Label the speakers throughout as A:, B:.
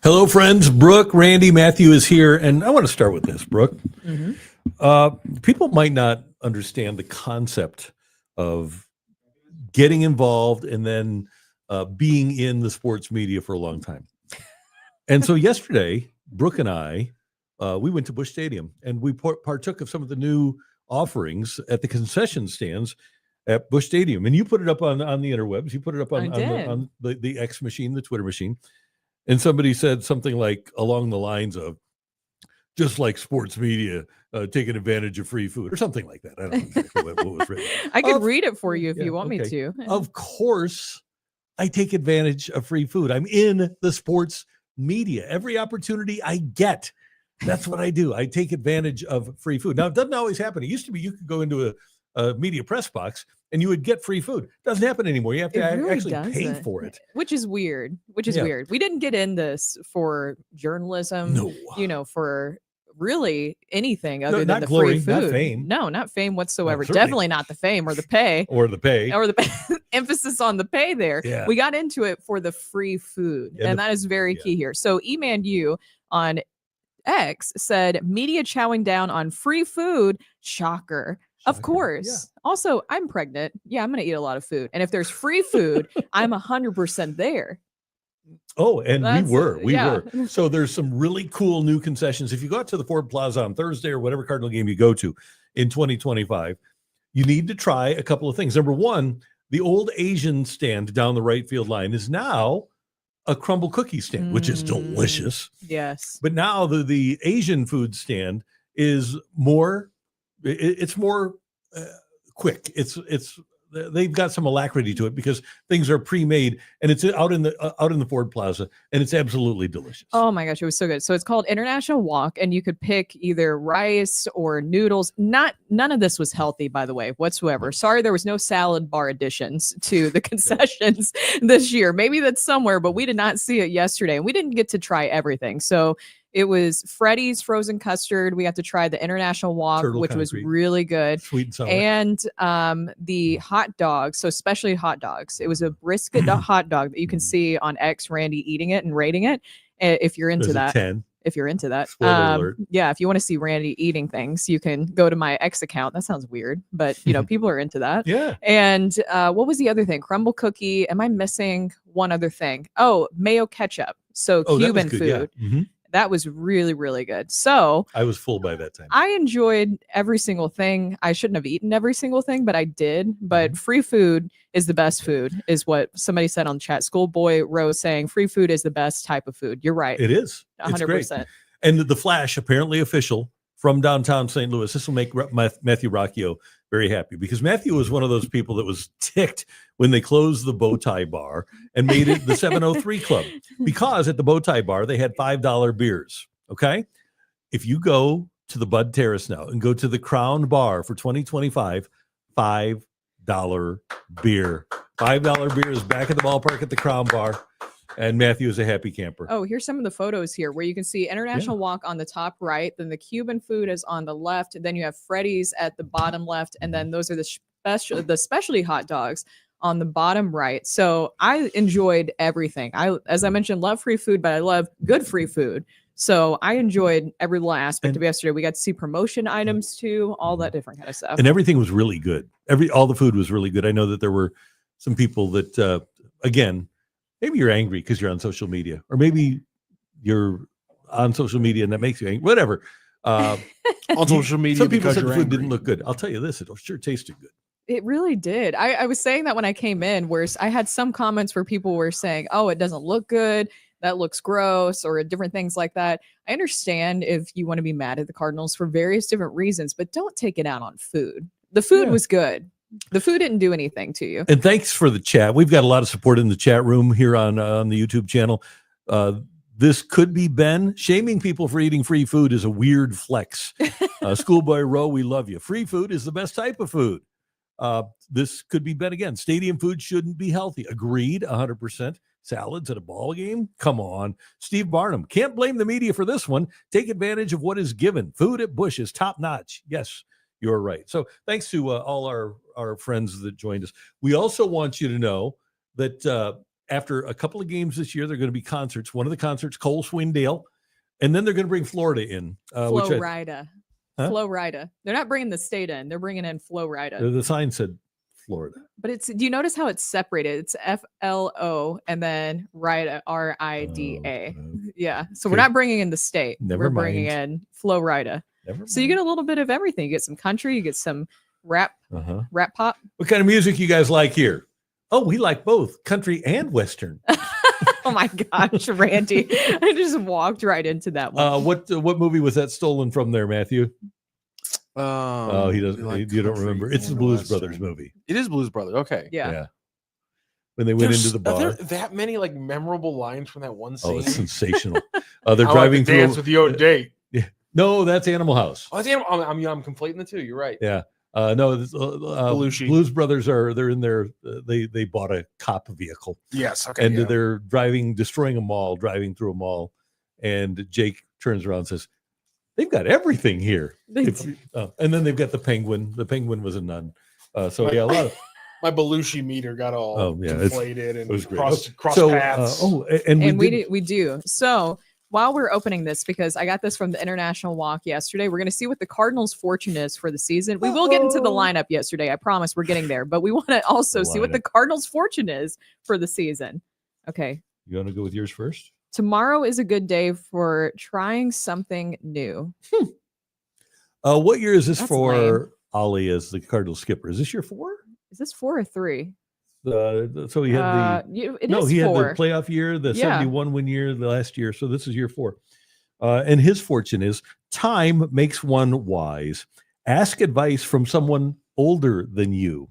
A: Hello, friends. Brooke, Randy, Matthew is here. And I want to start with this, Brooke. People might not understand the concept of getting involved and then being in the sports media for a long time. And so yesterday, Brooke and I, we went to Busch Stadium and we partook of some of the new offerings at the concession stands at Busch Stadium. And you put it up on the interwebs. You put it up on the X machine, the Twitter machine. And somebody said something like along the lines of, just like sports media taking advantage of free food or something like that. I don't know exactly what was written.
B: I can read it for you if you want me to.
A: Of course, I take advantage of free food. I'm in the sports media. Every opportunity I get, that's what I do. I take advantage of free food. Now, it doesn't always happen. It used to be you could go into a media press box and you would get free food. It doesn't happen anymore. You have to actually pay for it.
B: Which is weird. Weird. We didn't get in this for journalism, for really anything other than the
A: glory,
B: free food.
A: Not fame.
B: No, not fame whatsoever. Definitely not the fame or the pay.
A: or the pay.
B: Emphasis on the pay there.
A: Yeah.
B: We got into it for the free food. And that is very key here. So E-Man on X said, media chowing down on free food. Shocker. Of course. Yeah. Also, I'm pregnant. Yeah, I'm going to eat a lot of food. And if there's free food, I'm 100% there.
A: Oh, and we were. So there's some really cool new concessions. If you go out to the Ford Plaza on Thursday or whatever Cardinal game you go to in 2025, you need to try a couple of things. Number one, the old Asian stand down the right field line is now a crumble cookie stand, which is delicious.
B: Yes.
A: But now the Asian food stand is more, it's more quick. It's they've got some alacrity to it because things are pre-made and it's out in the Ford Plaza and it's absolutely delicious.
B: Oh my gosh, it was so good. So it's called International Walk and you could pick either rice or noodles. None of this was healthy, by the way, whatsoever. Sorry, there was no salad bar additions to the concessions this year. Maybe that's somewhere, but we did not see it yesterday and we didn't get to try everything. So it was Freddy's frozen custard. We got to try the International Walk, which was really good.
A: Sweet and sour.
B: And the hot dogs, so especially hot dogs. It was a brisket hot dog that you can see on X, Randy eating it and rating it. If you're into that.
A: 10.
B: If you're into that.
A: Alert.
B: Yeah, if you want to see Randy eating things, you can go to my X account. That sounds weird, but people are into that.
A: Yeah.
B: And what was the other thing? Crumble cookie. Am I missing one other thing? Oh, mayo ketchup. So Cuban food.
A: Yeah. Mm-hmm.
B: That was really, really good. So
A: I was full by that time.
B: I enjoyed every single thing. I shouldn't have eaten every single thing, but I did. But free food is the best food, is what somebody said on the chat. Schoolboy Rose saying free food is the best type of food. You're right.
A: It is.
B: 100%.
A: And the Flash, apparently official from downtown St. Louis. This will make Matthew Rocchio very happy because Matthew was one of those people that was ticked when they closed the Bowtie Bar and made it the 703 Club because at the Bowtie Bar, they had $5 beers. Okay. If you go to the Bud Terrace now and go to the Crown Bar for 2025, $5 beer. $5 beer is back at the ballpark at the Crown Bar. And Matthew is a happy camper.
B: Oh, here's some of the photos here where you can see International Walk on the top right. Then the Cuban food is on the left. Then you have Freddy's at the bottom left. And then those are the specialty hot dogs on the bottom right. So I enjoyed everything. As I mentioned, love free food, but I love good free food. So I enjoyed every little aspect of yesterday. We got to see promotion items too, all that different kind of stuff.
A: And everything was really good. All the food was really good. I know that there were some people that, again, maybe you're angry because you're on social media, or maybe you're on social media and that makes you angry. Whatever.
C: On social media,
A: some people said the food didn't look good. I'll tell you this: it sure tasted good.
B: It really did. I was saying that when I came in, where I had some comments where people were saying, "Oh, it doesn't look good. That looks gross," or different things like that. I understand if you want to be mad at the Cardinals for various different reasons, but don't take it out on food. The food was good. The food didn't do anything to you.
A: And thanks for the chat. We've got a lot of support in the chat room here on the YouTube channel. This could be Ben. Shaming people for eating free food is a weird flex. Schoolboy Rowe, we love you. Free food is the best type of food. This could be Ben again. Stadium food shouldn't be healthy. Agreed, 100%. Salads at a ball game? Come on. Steve Barnum, can't blame the media for this one. Take advantage of what is given. Food at Busch is top notch. Yes, you're right. So thanks to all our friends that joined us. We also want you to know that after a couple of games this year, they're going to be concerts. One of the concerts, Cole Swindale, and then they're going to bring Florida in.
B: Florida.
A: Huh?
B: Florida. They're not bringing the state in. They're bringing in Florida.
A: The sign said Florida.
B: But do you notice how it's separated? It's FLO and then Rida, RIDA. Yeah. So we're not bringing in the state. We're bringing in Florida. So you get a little bit of everything. You get some country, you get some rap pop.
A: What kind of music you guys like here? Oh, we like both country and Western.
B: Oh my gosh, Randy. I just walked right into that one.
A: What movie was that stolen from there, Matthew? Oh, he doesn't.
C: like
A: You don't
C: country
A: remember. It's the
C: and
A: Blues
C: Western.
A: Brothers movie.
C: It is Blues Brothers. Okay.
B: Yeah.
A: When they went
C: There's-
A: into the
C: Are
A: bar.
C: there that many like memorable lines from that one scene?
A: Oh, it's sensational. They're
C: I like
A: driving
C: to dance
A: through.
C: with your date.
A: No, that's Animal House.
C: Oh, damn, I'm conflating the two. You're right.
A: Yeah. No,
C: Belushi.
A: Blues Brothers they're in their they bought a cop vehicle
C: Yes. Okay.
A: and
C: yeah.
A: they're destroying a mall, driving through a mall, and Jake turns around and says, "They've got everything here." And then they've got the penguin. The penguin was a nun. So yeah, a lot of
C: My Belushi meter got all inflated and
A: it was great.
C: cross
A: So,
C: paths.
A: and
B: we do. So while we're opening this, because I got this from the International Walk yesterday, we're going to see what the Cardinals' fortune is for the season. We will get into the lineup yesterday. I promise we're getting there, but we want to also see what the Cardinals' fortune is for the season. Okay.
A: You want to go with yours first?
B: Tomorrow is a good day for trying something new.
A: What year is this
B: That's
A: for
B: lame.
A: Ollie as the Cardinals skipper? Is this year 4?
B: Is this 4 or 3?
A: So he had
B: It is
A: he had
B: 4.
A: the playoff year, the
B: Yeah.
A: 71 win year, the last year. So this is year 4. And his fortune is time makes one wise. Ask advice from someone older than you.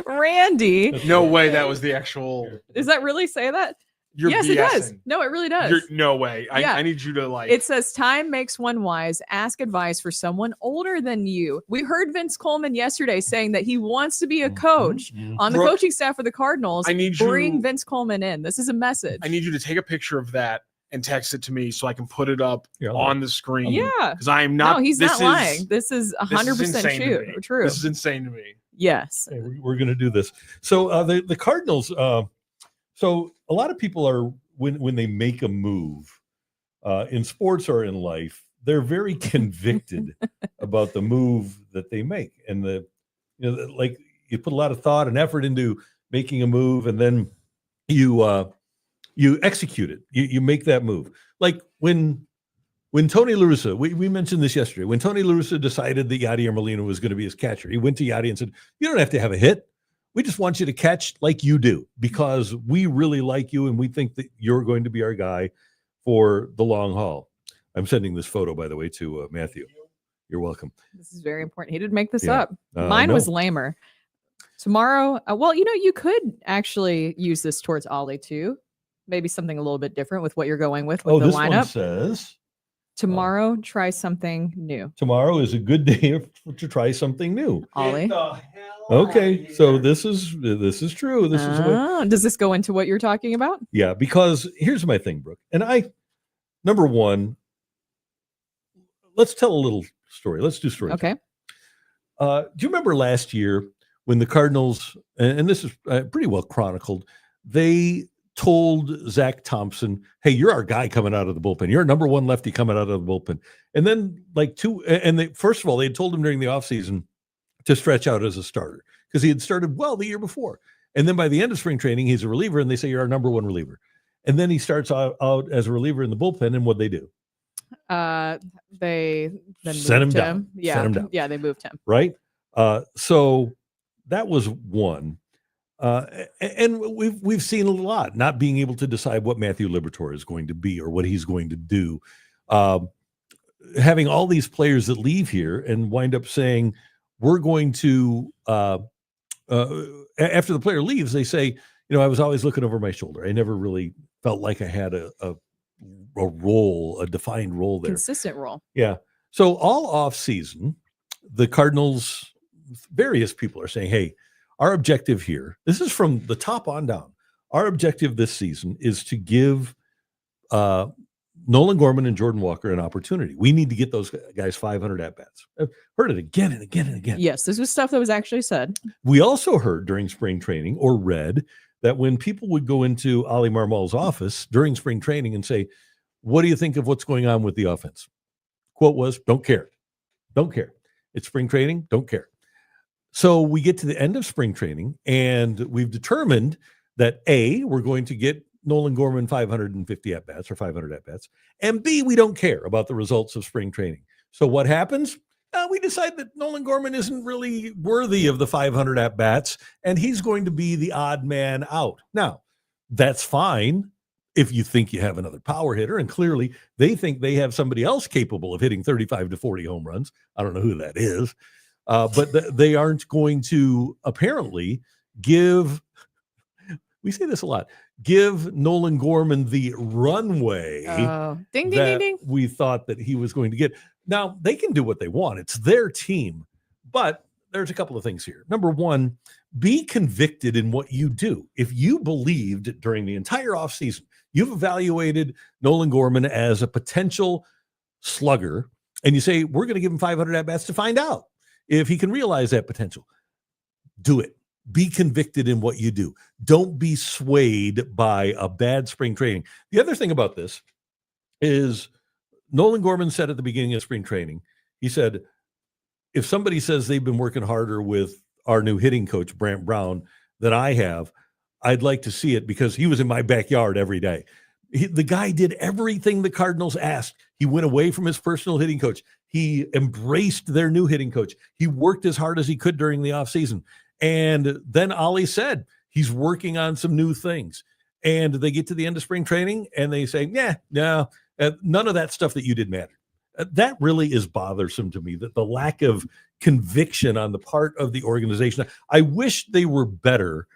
B: Randy,
C: No way that was the actual.
B: does that really say that?
C: You're
B: Yes, it does.
C: BSing.
B: No, it really does.
C: No way.
B: Yeah.
C: I need you to like.
B: It says time makes one wise. Ask advice for someone older than you. We heard Vince Coleman yesterday saying that he wants to be a coach on the
C: Brooke,
B: coaching staff of the Cardinals.
C: I need
B: Bring
C: you.
B: Vince Coleman in. This is a message.
C: I need you to take a picture of that and text it to me so I can put it up
A: Yeah,
C: on the screen.
B: Yeah.
C: Because I am not.
B: No, he's
C: this
B: not
C: is-
B: lying. This is 100%
C: insane to me.
B: true.
C: This is insane to me.
B: Yes.
A: Hey, we're going to do this. So the Cardinals. So a lot of people are when they make a move in sports or in life, they're very convicted about the move that they make, and like you put a lot of thought and effort into making a move, and then you execute it. You make that move. Like when Tony La Russa, we mentioned this yesterday, when Tony La Russa decided that Yadier Molina was going to be his catcher, he went to Yadi and said, "You don't have to have a hit. We just want you to catch like you do because we really like you and we think that you're going to be our guy for the long haul." I'm sending this photo, by the way, to Matthew. You're welcome.
B: This is very important. He didn't make this
A: Yeah.
B: up. Mine
A: no.
B: was lamer. Tomorrow, you could actually use this towards Ollie too. Maybe something a little bit different with what you're going with the
A: this
B: lineup.
A: one says
B: Tomorrow, try something new.
A: tomorrow is a good day to try something new.
B: Ollie.
A: Okay, so this is true. This is what,
B: Does this go into what you're talking about?
A: yeah, because here's my thing, Brooke. And number one, let's tell a little story. Let's do story.
B: Okay.
A: Do you remember last year when the Cardinals, and this is pretty well chronicled, they told Zach Thompson, "Hey, you're our guy coming out of the bullpen. You're our number one lefty coming out of the bullpen." And then first of all, they had told him during the offseason to stretch out as a starter because he had started well the year before. And then by the end of spring training, he's a reliever and they say, "You're our number one reliever." And then he starts out as a reliever in the bullpen. And what'd they do?
B: They then
A: Sent him
B: moved
A: down.
B: Yeah.
A: Sent him down.
B: Yeah, they moved him.
A: Right. So that was one. And we've seen a lot, not being able to decide what Matthew Liberatore is going to be or what he's going to do. Having all these players that leave here and wind up saying, we're going to, after the player leaves, they say, I was always looking over my shoulder. I never really felt like I had a role, a defined role there.
B: Consistent role.
A: Yeah. So all off season, the Cardinals, various people are saying, "Hey, our objective here," this is from the top on down, our objective this season is to give Nolan Gorman and Jordan Walker an opportunity. We need to get those guys 500 at-bats. I've heard it again and again and again.
B: Yes, this was stuff that was actually said.
A: We also heard during spring training or read that when people would go into Ollie Marmol's office during spring training and say, what do you think of what's going on with the offense? Quote was, don't care. Don't care. It's spring training. Don't care. So we get to the end of spring training and we've determined that A, we're going to get Nolan Gorman 550 at-bats or 500 at-bats, and B, we don't care about the results of spring training. So what happens? We decide that Nolan Gorman isn't really worthy of the 500 at-bats, and he's going to be the odd man out. Now, that's fine if you think you have another power hitter, and clearly they think they have somebody else capable of hitting 35 to 40 home runs. I don't know who that is, but they aren't going to apparently give, we say this a lot, give Nolan Gorman the runway
B: ding,
A: that
B: ding, ding.
A: we thought that he was going to get. Now, they can do what they want. It's their team. But there's a couple of things here. Number one, be convicted in what you do. If you believed during the entire offseason, you've evaluated Nolan Gorman as a potential slugger, and you say, we're going to give him 500 at-bats to find out if he can realize that potential. Do it. Be convicted in what you do. Don't be swayed by a bad spring training. The other thing about this is Nolan Gorman said at the beginning of spring training, he said, if somebody says they've been working harder with our new hitting coach, Brant Brown, than I have, I'd like to see it because he was in my backyard every day. The guy did everything the Cardinals asked. He went away from his personal hitting coach. He embraced their new hitting coach. He worked as hard as he could during the offseason. And then Ollie said he's working on some new things. And they get to the end of spring training and they say, no, none of that stuff that you did mattered. That really is bothersome to me, that the lack of conviction on the part of the organization. I wish they were better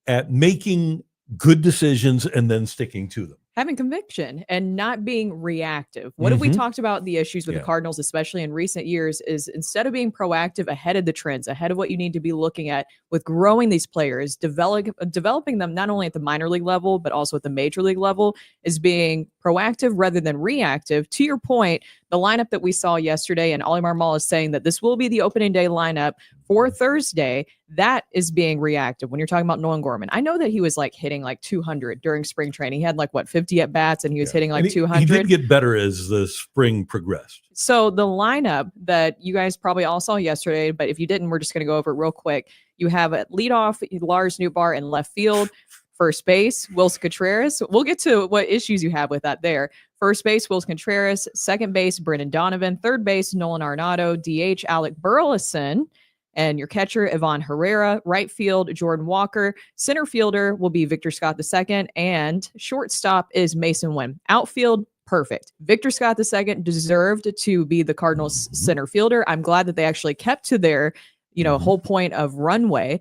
A: at making good decisions and then sticking to them.
B: Having conviction and not being reactive. What have we talked about the issues with the Cardinals, especially in recent years, is instead of being proactive ahead of the trends, ahead of what you need to be looking at with growing these players, developing them not only at the minor league level, but also at the major league level, is being proactive rather than reactive. To your point, the lineup that we saw yesterday, and Ollie Marmol is saying that this will be the opening day lineup for Thursday, that is being reactive. When you're talking about Nolan Gorman, I know that he was hitting 200 during spring training. He had 50 at bats and he was hitting 200.
A: He did get better as the spring progressed.
B: So the lineup that you guys probably all saw yesterday, but if you didn't, we're just going to go over it real quick. You have at leadoff Lars Nootbaar in left field. First base, Wilson Contreras. We'll get to what issues you have with that there. First base, Wilson Contreras. Second base, Brendan Donovan. Third base, Nolan Arenado. DH, Alec Burleson. And your catcher, Ivan Herrera. Right field, Jordan Walker. Center fielder will be Victor Scott II. And shortstop is Mason Wynn. Outfield, perfect. Victor Scott II deserved to be the Cardinals center fielder. I'm glad that they actually kept to their, whole point of runway.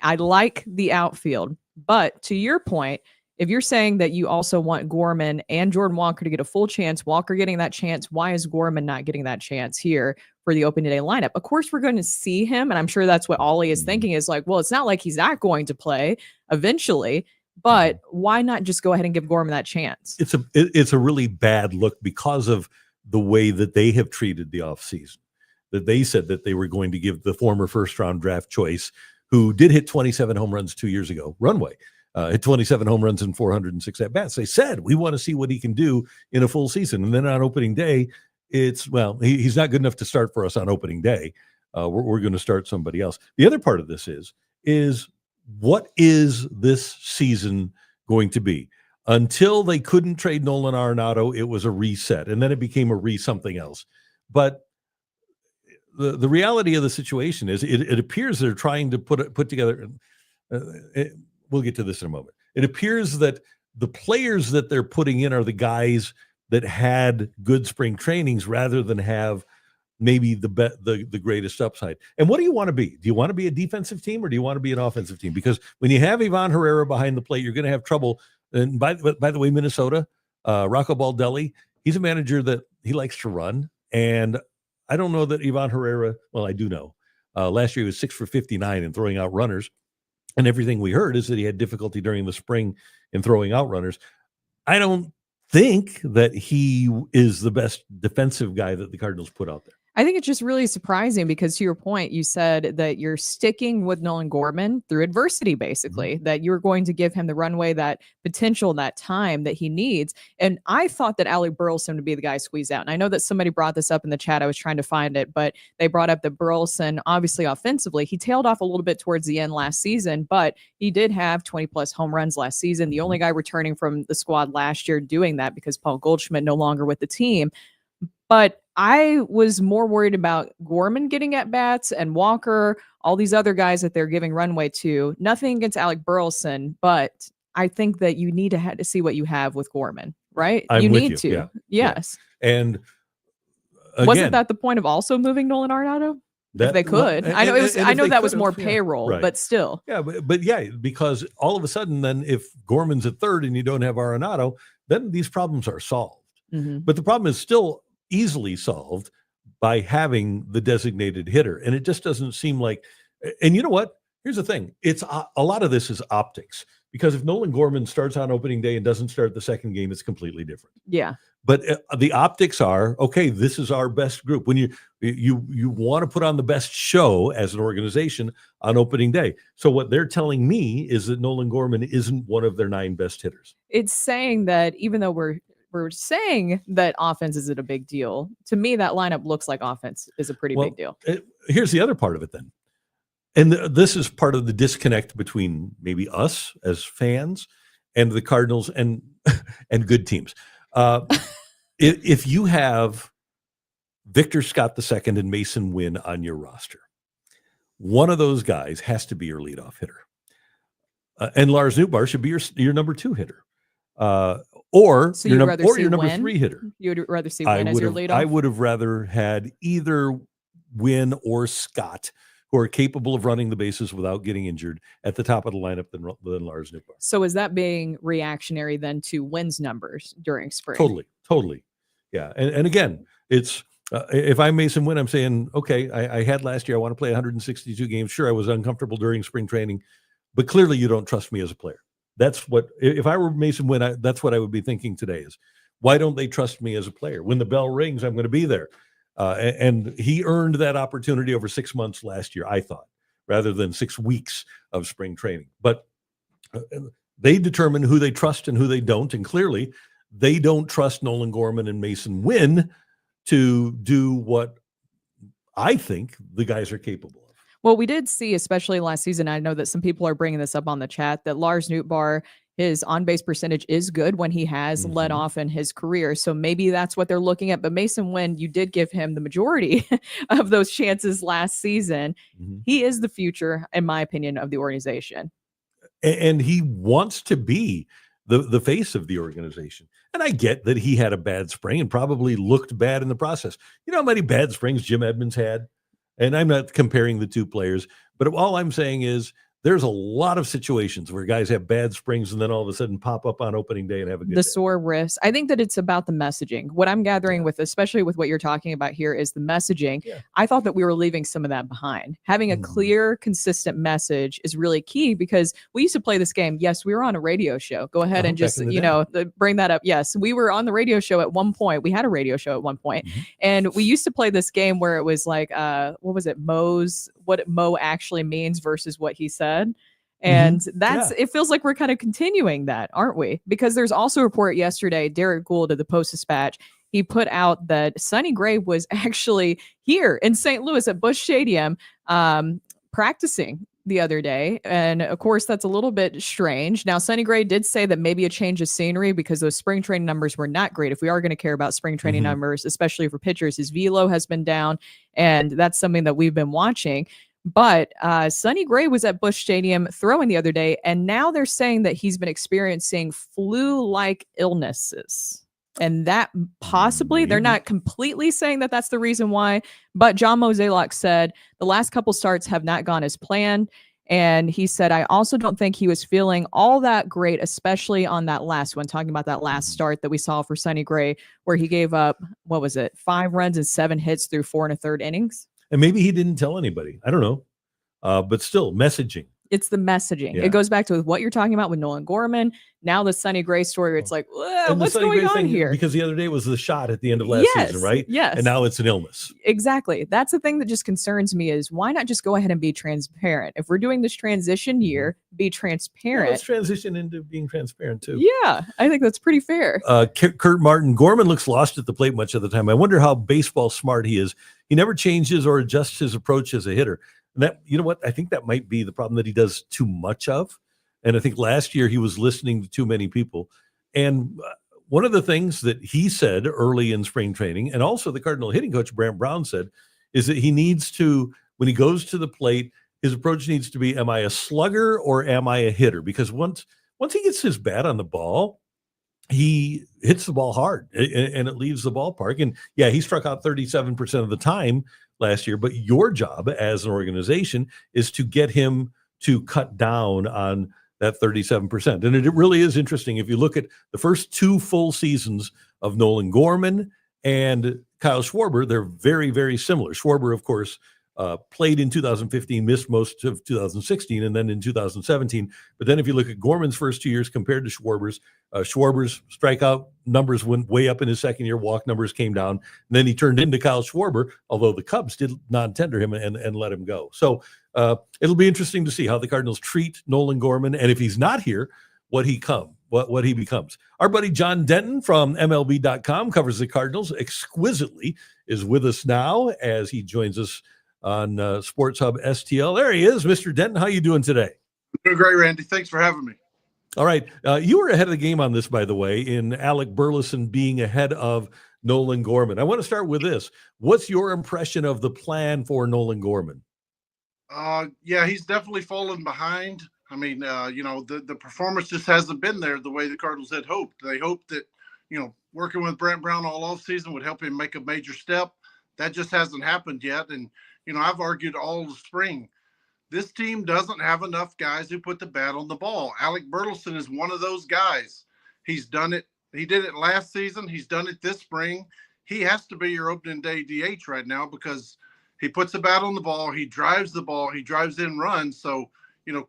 B: I like the outfield. But to your point, if you're saying that you also want Gorman and Jordan Walker to get a full chance, Walker getting that chance, why is Gorman not getting that chance here for the opening day lineup? Of course, we're going to see him, and I'm sure that's what Ollie is thinking is well, it's not like he's not going to play eventually, but why not just go ahead and give Gorman that chance?
A: It's a really bad look because of the way that they have treated the offseason, that they said that they were going to give the former first-round draft choice, who did hit 27 home runs 2 years ago, runway. Hit 27 home runs and 406 at-bats. They said, we want to see what he can do in a full season. And then on opening day, he's not good enough to start for us on opening day. We're going to start somebody else. The other part of this is what is this season going to be? Until they couldn't trade Nolan Arenado, it was a reset, and then it became a something else. But the reality of the situation is it appears they're trying to put together we'll get to this in a moment. It appears that the players that they're putting in are the guys that had good spring trainings rather than have maybe the greatest upside. And what do you want to be? Do you want to be a defensive team or do you want to be an offensive team? Because when you have Ivan Herrera behind the plate, you're going to have trouble. And by the way, Minnesota, Rocco Baldelli, he's a manager that he likes to run. And I don't know that Ivan Herrera, well, I do know. Last year he was 6 for 59 and throwing out runners. And everything we heard is that he had difficulty during the spring in throwing out runners. I don't think that he is the best defensive guy that the Cardinals put out there.
B: I think it's just really surprising because, to your point, you said that you're sticking with Nolan Gorman through adversity, basically, that you're going to give him the runway, that potential, that time that he needs. And I thought that Alec Burleson would be the guy squeezed out. And I know that somebody brought this up in the chat. I was trying to find it, but they brought up that Burleson, obviously offensively, he tailed off a little bit towards the end last season, but he did have 20 plus home runs last season. The only guy returning from the squad last year doing that because Paul Goldschmidt no longer with the team. But I was more worried about Gorman getting at bats and Walker, all these other guys that they're giving runway to. Nothing against Alec Burleson, but I think that you need to see what you have with Gorman, right?
A: I'm with
B: need
A: you,
B: to.
A: yeah,
B: Yes.
A: yeah. And again,
B: wasn't that the point of also moving Nolan Arenado? If they could.
A: Well,
B: I know it was. I know that was more
A: yeah,
B: payroll,
A: right.
B: but still.
A: Yeah, but yeah, because all of a sudden, then if Gorman's at third and you don't have Arenado, then these problems are solved.
B: Mm-hmm.
A: But the problem is still easily solved by having the designated hitter. And it just doesn't seem like, and you know what? Here's the thing. It's a lot of this is optics, because if Nolan Gorman starts on opening day and doesn't start the second game, it's completely different.
B: Yeah.
A: But the optics are, okay, this is our best group. When you want to put on the best show as an organization on opening day. So what they're telling me is that Nolan Gorman isn't one of their 9 best hitters.
B: It's saying that even though we're saying that offense isn't a big deal, to me, that lineup looks like offense is a pretty big deal.
A: Here's the other part of it then. And this is part of the disconnect between maybe us as fans and the Cardinals and good teams. If you have Victor Scott II and Mason Wynn on your roster, one of those guys has to be your leadoff hitter. And Lars Nootbaar should be your number 2 hitter. Or
B: so
A: your,
B: your
A: number 3 hitter.
B: You would rather see Wynn as your leadoff?
A: I would have rather had either Wynn or Scott, who are capable of running the bases without getting injured, at the top of the lineup than Lars Nootbaar.
B: So is that being reactionary then to Wynn's numbers during spring?
A: Totally. Yeah. And again, it's if I'm Mason Wynn, I'm saying, okay, I had last year, I want to play 162 games. Sure, I was uncomfortable during spring training, but clearly you don't trust me as a player. That's what, if I were Mason Wynn, that's what I would be thinking today is, why don't they trust me as a player? When the bell rings, I'm going to be there. And he earned that opportunity over 6 months last year, I thought, rather than 6 weeks of spring training. But they determine who they trust and who they don't. And clearly, they don't trust Nolan Gorman and Mason Wynn to do what I think the guys are capable of.
B: Well, we did see, especially last season, I know that some people are bringing this up on the chat, that Lars Nootbaar, his on-base percentage is good when he has led off in his career. So maybe that's what they're looking at. But Mason Wynn, you did give him the majority of those chances last season. He is the future, in my opinion, of the organization.
A: And he wants to be the face of the organization. And I get that he had a bad spring and probably looked bad in the process. You know how many bad springs Jim Edmonds had? And I'm not comparing the two players, but all I'm saying is there's a lot of situations where guys have bad springs and then all of a sudden pop up on opening day and have a good day.
B: Sore wrists. I think that it's about the messaging. What I'm gathering with, especially with what you're talking about here, is the messaging. Yeah. I thought that we were leaving some of that behind. Having a clear, consistent message is really key, because we used to play this game. Yes, we were on a radio show. Go ahead and just, bring that up. Yes, we were on the radio show at one point. We had a radio show at one point. And we used to play this game where it was like, what was it? What Mo actually means versus what he said. And it feels like we're kind of continuing that, aren't we? Because there's also a report yesterday, Derek Gould of the Post-Dispatch, he put out that Sonny Gray was actually here in St. Louis at Busch Stadium practicing the other day. And of course, that's a little bit strange. Now, Sonny Gray did say that maybe a change of scenery, because those spring training numbers were not great. If we are going to care about spring training numbers, especially for pitchers, his velo has been down. And that's something that we've been watching. But Sonny Gray was at Busch Stadium throwing the other day, and now they're saying that he's been experiencing flu-like illnesses. And that possibly, they're not completely saying that that's the reason why, but John Mozeliak said the last couple starts have not gone as planned. And he said, I also don't think he was feeling all that great, especially on that last one, talking about that last start that we saw for Sonny Gray, where he gave up, 5 runs and 7 hits through 4 1/3 innings.
A: And maybe he didn't tell anybody. I don't know. But still, messaging.
B: It's the messaging.
A: Yeah.
B: It goes back to what you're talking about with Nolan Gorman. Now the Sonny Gray story, it's like,
A: And the
B: what's
A: Sonny
B: going
A: Gray
B: on
A: thing,
B: here?
A: Because the other day was the shot at the end of last season, right?
B: Yes.
A: And now it's an illness.
B: Exactly. That's the thing that just concerns me is why not just go ahead and be transparent? If we're doing this transition year, be
A: Yeah,
B: transparent.
A: let's transition into being transparent too.
B: Yeah, I think that's pretty fair.
A: Kurt Martin, Gorman looks lost at the plate much of the time. I wonder how baseball smart he is. He never changes or adjusts his approach as a hitter. And that, you know what? I think that might be the problem that he does too much of. And I think last year he was listening to too many people. And one of the things that he said early in spring training, and also the Cardinal hitting coach, Brant Brown, said, is that he needs to, when he goes to the plate, his approach needs to be, am I a slugger or am I a hitter? Because once he gets his bat on the ball, he hits the ball hard and it leaves the ballpark. And yeah, he struck out 37% of the time last year, but your job as an organization is to get him to cut down on that 37%. And it really is interesting. If you look at the first 2 full seasons of Nolan Gorman and Kyle Schwarber, they're very, very similar. Schwarber, of course, played in 2015, missed most of 2016, and then in 2017. But then if you look at Gorman's first 2 years compared to Schwarber's strikeout numbers went way up in his second year, walk numbers came down. And then he turned into Kyle Schwarber, although the Cubs did non-tender him and let him go. So it'll be interesting to see how the Cardinals treat Nolan Gorman, and if he's not here, what he becomes. Our buddy John Denton from MLB.com covers the Cardinals exquisitely, is with us now as he joins us on Sports Hub STL. There he is, Mr. Denton. How you doing today?
D: Doing great, Randy. Thanks for having me.
A: All right. You were ahead of the game on this, by the way, in Alec Burleson being ahead of Nolan Gorman. I want to start with this. What's your impression of the plan for Nolan Gorman?
D: Yeah, he's definitely fallen behind. I mean, the performance just hasn't been there the way the Cardinals had hoped. They hoped that, working with Brant Brown all offseason would help him make a major step. That just hasn't happened yet. And, I've argued all the spring, this team doesn't have enough guys who put the bat on the ball. Alec Burleson is one of those guys. He's done it. He did it last season. He's done it this spring. He has to be your opening day DH right now because he puts the bat on the ball. He drives the ball. He drives in runs. So,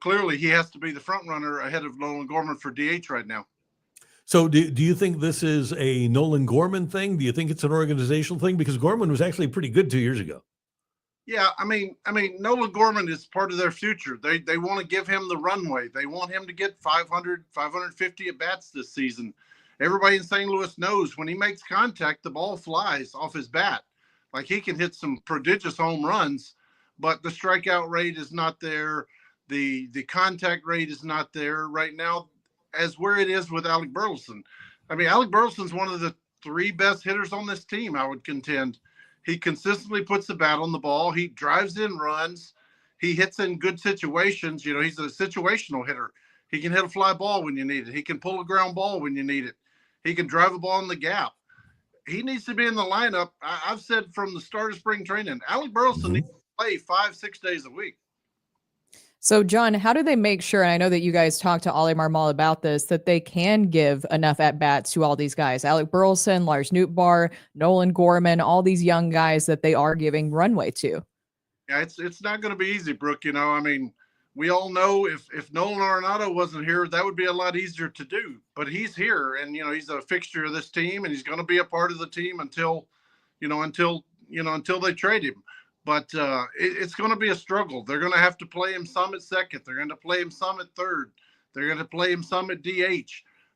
D: clearly he has to be the front runner ahead of Nolan Gorman for DH right now.
A: So do you think this is a Nolan Gorman thing? Do you think it's an organizational thing? Because Gorman was actually pretty good 2 years ago.
D: Yeah, I mean, Nolan Gorman is part of their future. They want to give him the runway. They want him to get 500, 550 at bats this season. Everybody in St. Louis knows when he makes contact, the ball flies off his bat. Like, he can hit some prodigious home runs, but the strikeout rate is not there. The contact rate is not there right now as where it is with Alec Burleson. I mean, Alec Burleson's one of the 3 best hitters on this team, I would contend. He consistently puts the bat on the ball. He drives in runs. He hits in good situations. He's a situational hitter. He can hit a fly ball when you need it. He can pull a ground ball when you need it. He can drive a ball in the gap. He needs to be in the lineup. I've said from the start of spring training, Alec Burleson needs to play 5-6 days a week.
B: So, John, how do they make sure, and I know that you guys talked to Ollie Marmol about this, that they can give enough at-bats to all these guys? Alec Burleson, Lars Nootbaar, Nolan Gorman, all these young guys that they are giving runway to.
D: Yeah, it's not going to be easy, Brooke. I mean, we all know if Nolan Arenado wasn't here, that would be a lot easier to do. But he's here, and, he's a fixture of this team, and he's going to be a part of the team until they trade him. But it's going to be a struggle. They're going to have to play him some at second. They're going to play him some at third. They're going to play him some at DH.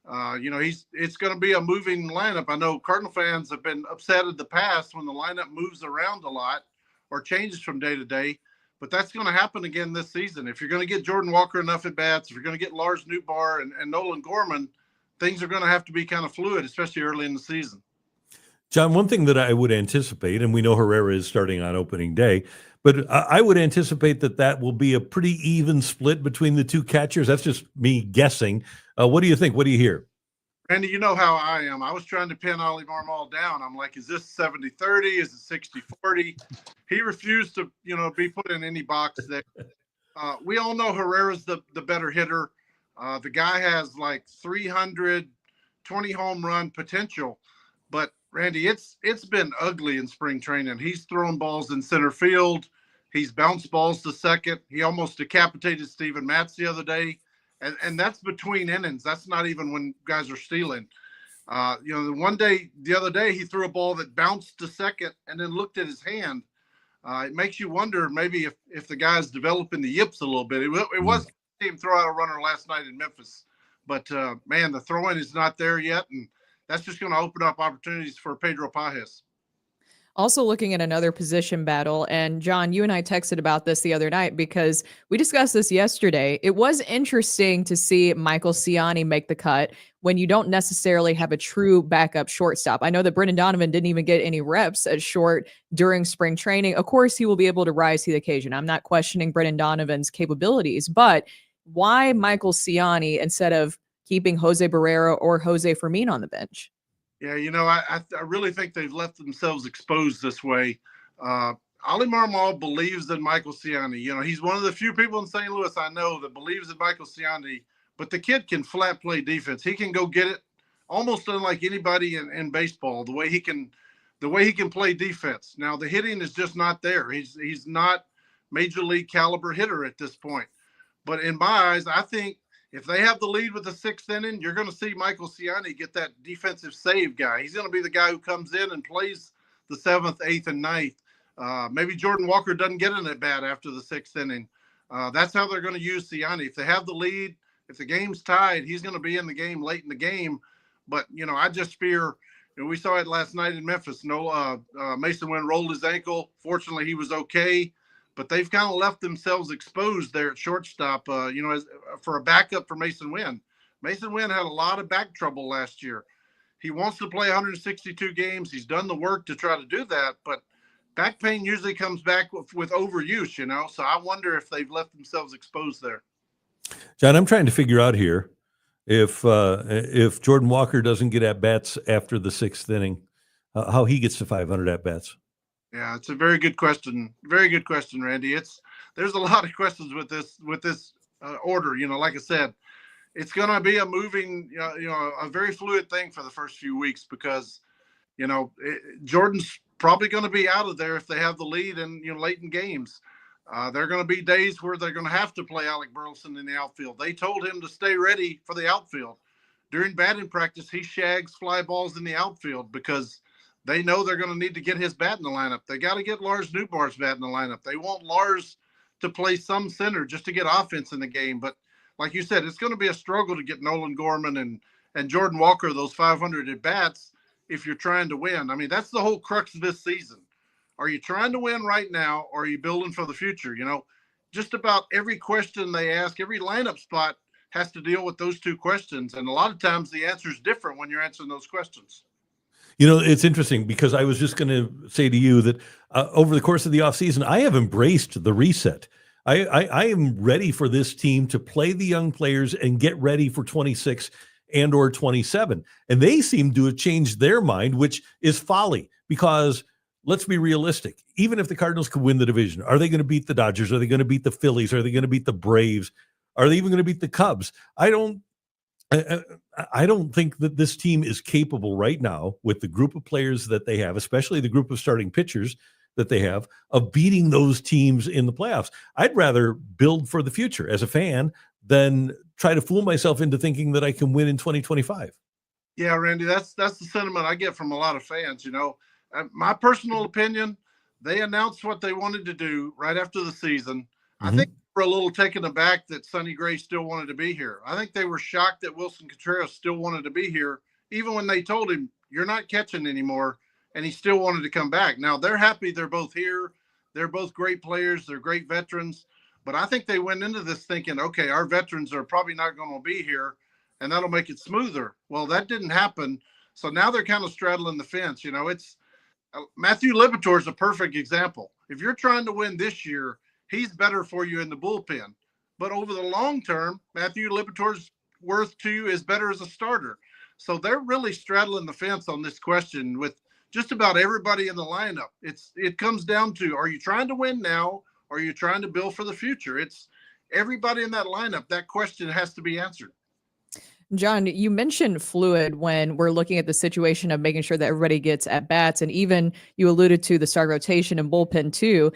D: It's going to be a moving lineup. I know Cardinal fans have been upset in the past when the lineup moves around a lot or changes from day to day. But that's going to happen again this season. If you're going to get Jordan Walker enough at bats, if you're going to get Lars Nootbaar and Nolan Gorman, things are going to have to be kind of fluid, especially early in the season.
A: John, one thing that I would anticipate, and we know Herrera is starting on opening day, but I would anticipate that will be a pretty even split between the 2 catchers. That's just me guessing. What do you think? What do you hear?
D: Randy, you know how I am. I was trying to pin Ollie Marmol down. I'm like, is this 70-30? Is it 60-40? He refused to, be put in any box there. We all know Herrera's the better hitter. The guy has like 320 home run potential, but Randy, it's been ugly in spring training. He's thrown balls in center field. He's bounced balls to second. He almost decapitated Steven Matz the other day. And that's between innings. That's not even when guys are stealing. The other day, he threw a ball that bounced to second and then looked at his hand. It makes you wonder maybe if the guy's developing the yips a little bit. It was him throw out a runner last night in Memphis. But, man, the throwing is not there yet. And that's just going to open up opportunities for Pedro Pajes.
B: Also looking at another position battle, and John, you and I texted about this the other night because we discussed this yesterday. It was interesting to see Michael Ciani make the cut when you don't necessarily have a true backup shortstop. I know that Brendan Donovan didn't even get any reps at short during spring training. Of course, he will be able to rise to the occasion. I'm not questioning Brendan Donovan's capabilities, but why Michael Ciani instead of keeping Jose Barrera or Jose Fermin on the bench?
D: Yeah, I really think they've left themselves exposed this way. Ali Marmol believes in Michael Ciani. He's one of the few people in St. Louis I know that believes in Michael Ciani, but the kid can flat play defense. He can go get it almost unlike anybody in baseball, the way he can play defense. Now, the hitting is just not there. He's not major league caliber hitter at this point. But in my eyes, I think if they have the lead with the sixth inning, you're going to see Michael Ciani get that defensive save guy. He's going to be the guy who comes in and plays the seventh, eighth, and ninth. Maybe Jordan Walker doesn't get in at bat after the sixth inning. That's how they're going to use Ciani. If they have the lead, if the game's tied, he's going to be in the game late in the game. But, I just fear, we saw it last night in Memphis. Mason Wynn rolled his ankle. Fortunately, he was okay. But they've kind of left themselves exposed there at shortstop, for a backup for Mason Wynn. Mason Wynn had a lot of back trouble last year. He wants to play 162 games. He's done the work to try to do that, but back pain usually comes back with overuse, So I wonder if they've left themselves exposed there.
A: John, I'm trying to figure out here if Jordan Walker doesn't get at bats after the sixth inning, how he gets to 500 at bats.
D: Yeah, it's a very good question. Very good question, Randy. There's a lot of questions with this order. Like I said, it's going to be a moving, a very fluid thing for the first few weeks because, Jordan's probably going to be out of there if they have the lead and late in games. There are going to be days where they're going to have to play Alec Burleson in the outfield. They told him to stay ready for the outfield. During batting practice, he shags fly balls in the outfield because they know they're going to need to get his bat in the lineup. They got to get Lars Newbar's bat in the lineup. They want Lars to play some center just to get offense in the game. But like you said, it's going to be a struggle to get Nolan Gorman and Jordan Walker those 500 at bats if you're trying to win. I mean, that's the whole crux of this season. Are you trying to win right now, or are you building for the future? Just about every question they ask, every lineup spot has to deal with those two questions. And a lot of times the answer is different when you're answering those questions.
A: It's interesting because I was just going to say to you that over the course of the offseason, I have embraced the reset. I am ready for this team to play the young players and get ready for 26 and or 27. And they seem to have changed their mind, which is folly because let's be realistic. Even if the Cardinals could win the division, are they going to beat the Dodgers? Are they going to beat the Phillies? Are they going to beat the Braves? Are they even going to beat the Cubs? I don't think that this team is capable right now with the group of players that they have, especially the group of starting pitchers that they have, of beating those teams in the playoffs. I'd rather build for the future as a fan than try to fool myself into thinking that I can win in 2025.
D: Yeah, Randy, that's the sentiment I get from a lot of fans. My personal opinion, they announced what they wanted to do right after the season. I think we're a little taken aback that Sonny Gray still wanted to be here. I think they were shocked that Wilson Contreras still wanted to be here, even when they told him, you're not catching anymore, and he still wanted to come back. Now, they're happy they're both here. They're both great players. They're great veterans. But I think they went into this thinking, okay, our veterans are probably not going to be here, and that'll make it smoother. Well, that didn't happen. So now they're kind of straddling the fence. It's Matthew Liberatore is a perfect example. If you're trying to win this year, he's better for you in the bullpen. But over the long term, Matthew Liberatore's worth to you is better as a starter. So they're really straddling the fence on this question with just about everybody in the lineup. It comes down to, are you trying to win now, or are you trying to build for the future? It's everybody in that lineup. That question has to be answered.
B: John, you mentioned fluid when we're looking at the situation of making sure that everybody gets at bats. And even you alluded to the start rotation and bullpen too.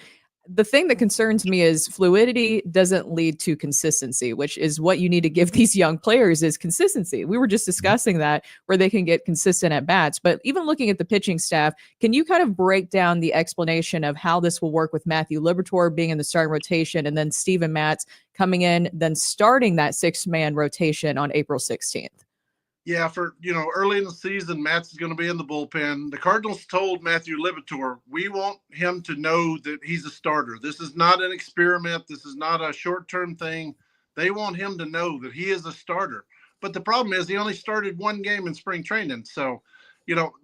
B: the thing that concerns me is fluidity doesn't lead to consistency, which is what you need to give these young players is consistency. We were just discussing that where they can get consistent at bats. But even looking at the pitching staff, can you kind of break down the explanation of how this will work with Matthew Liberatore being in the starting rotation and then Steven Matz coming in, then starting that 6-man rotation on April 16th?
D: Yeah, for early in the season, Matt's is going to be in the bullpen. The Cardinals told Matthew Liberatore, we want him to know that he's a starter. This is not an experiment. This is not a short-term thing. They want him to know that he is a starter. But the problem is he only started one game in spring training. So,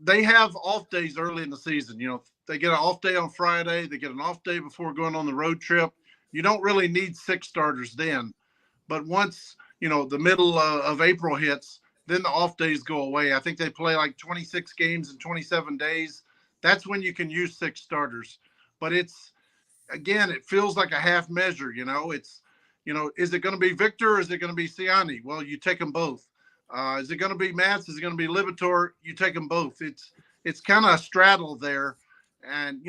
D: they have off days early in the season. They get an off day on Friday. They get an off day before going on the road trip. You don't really need 6 starters then. But once, the middle of April hits, then the off days go away. I think they play like 26 games in 27 days. That's when you can use 6 starters. But it feels like a half measure. Is it going to be Victor or is it going to be Ciani? Well, you take them both. Is it going to be Matz? Is it going to be Liberatore? You take them both. It's kind of a straddle there. And,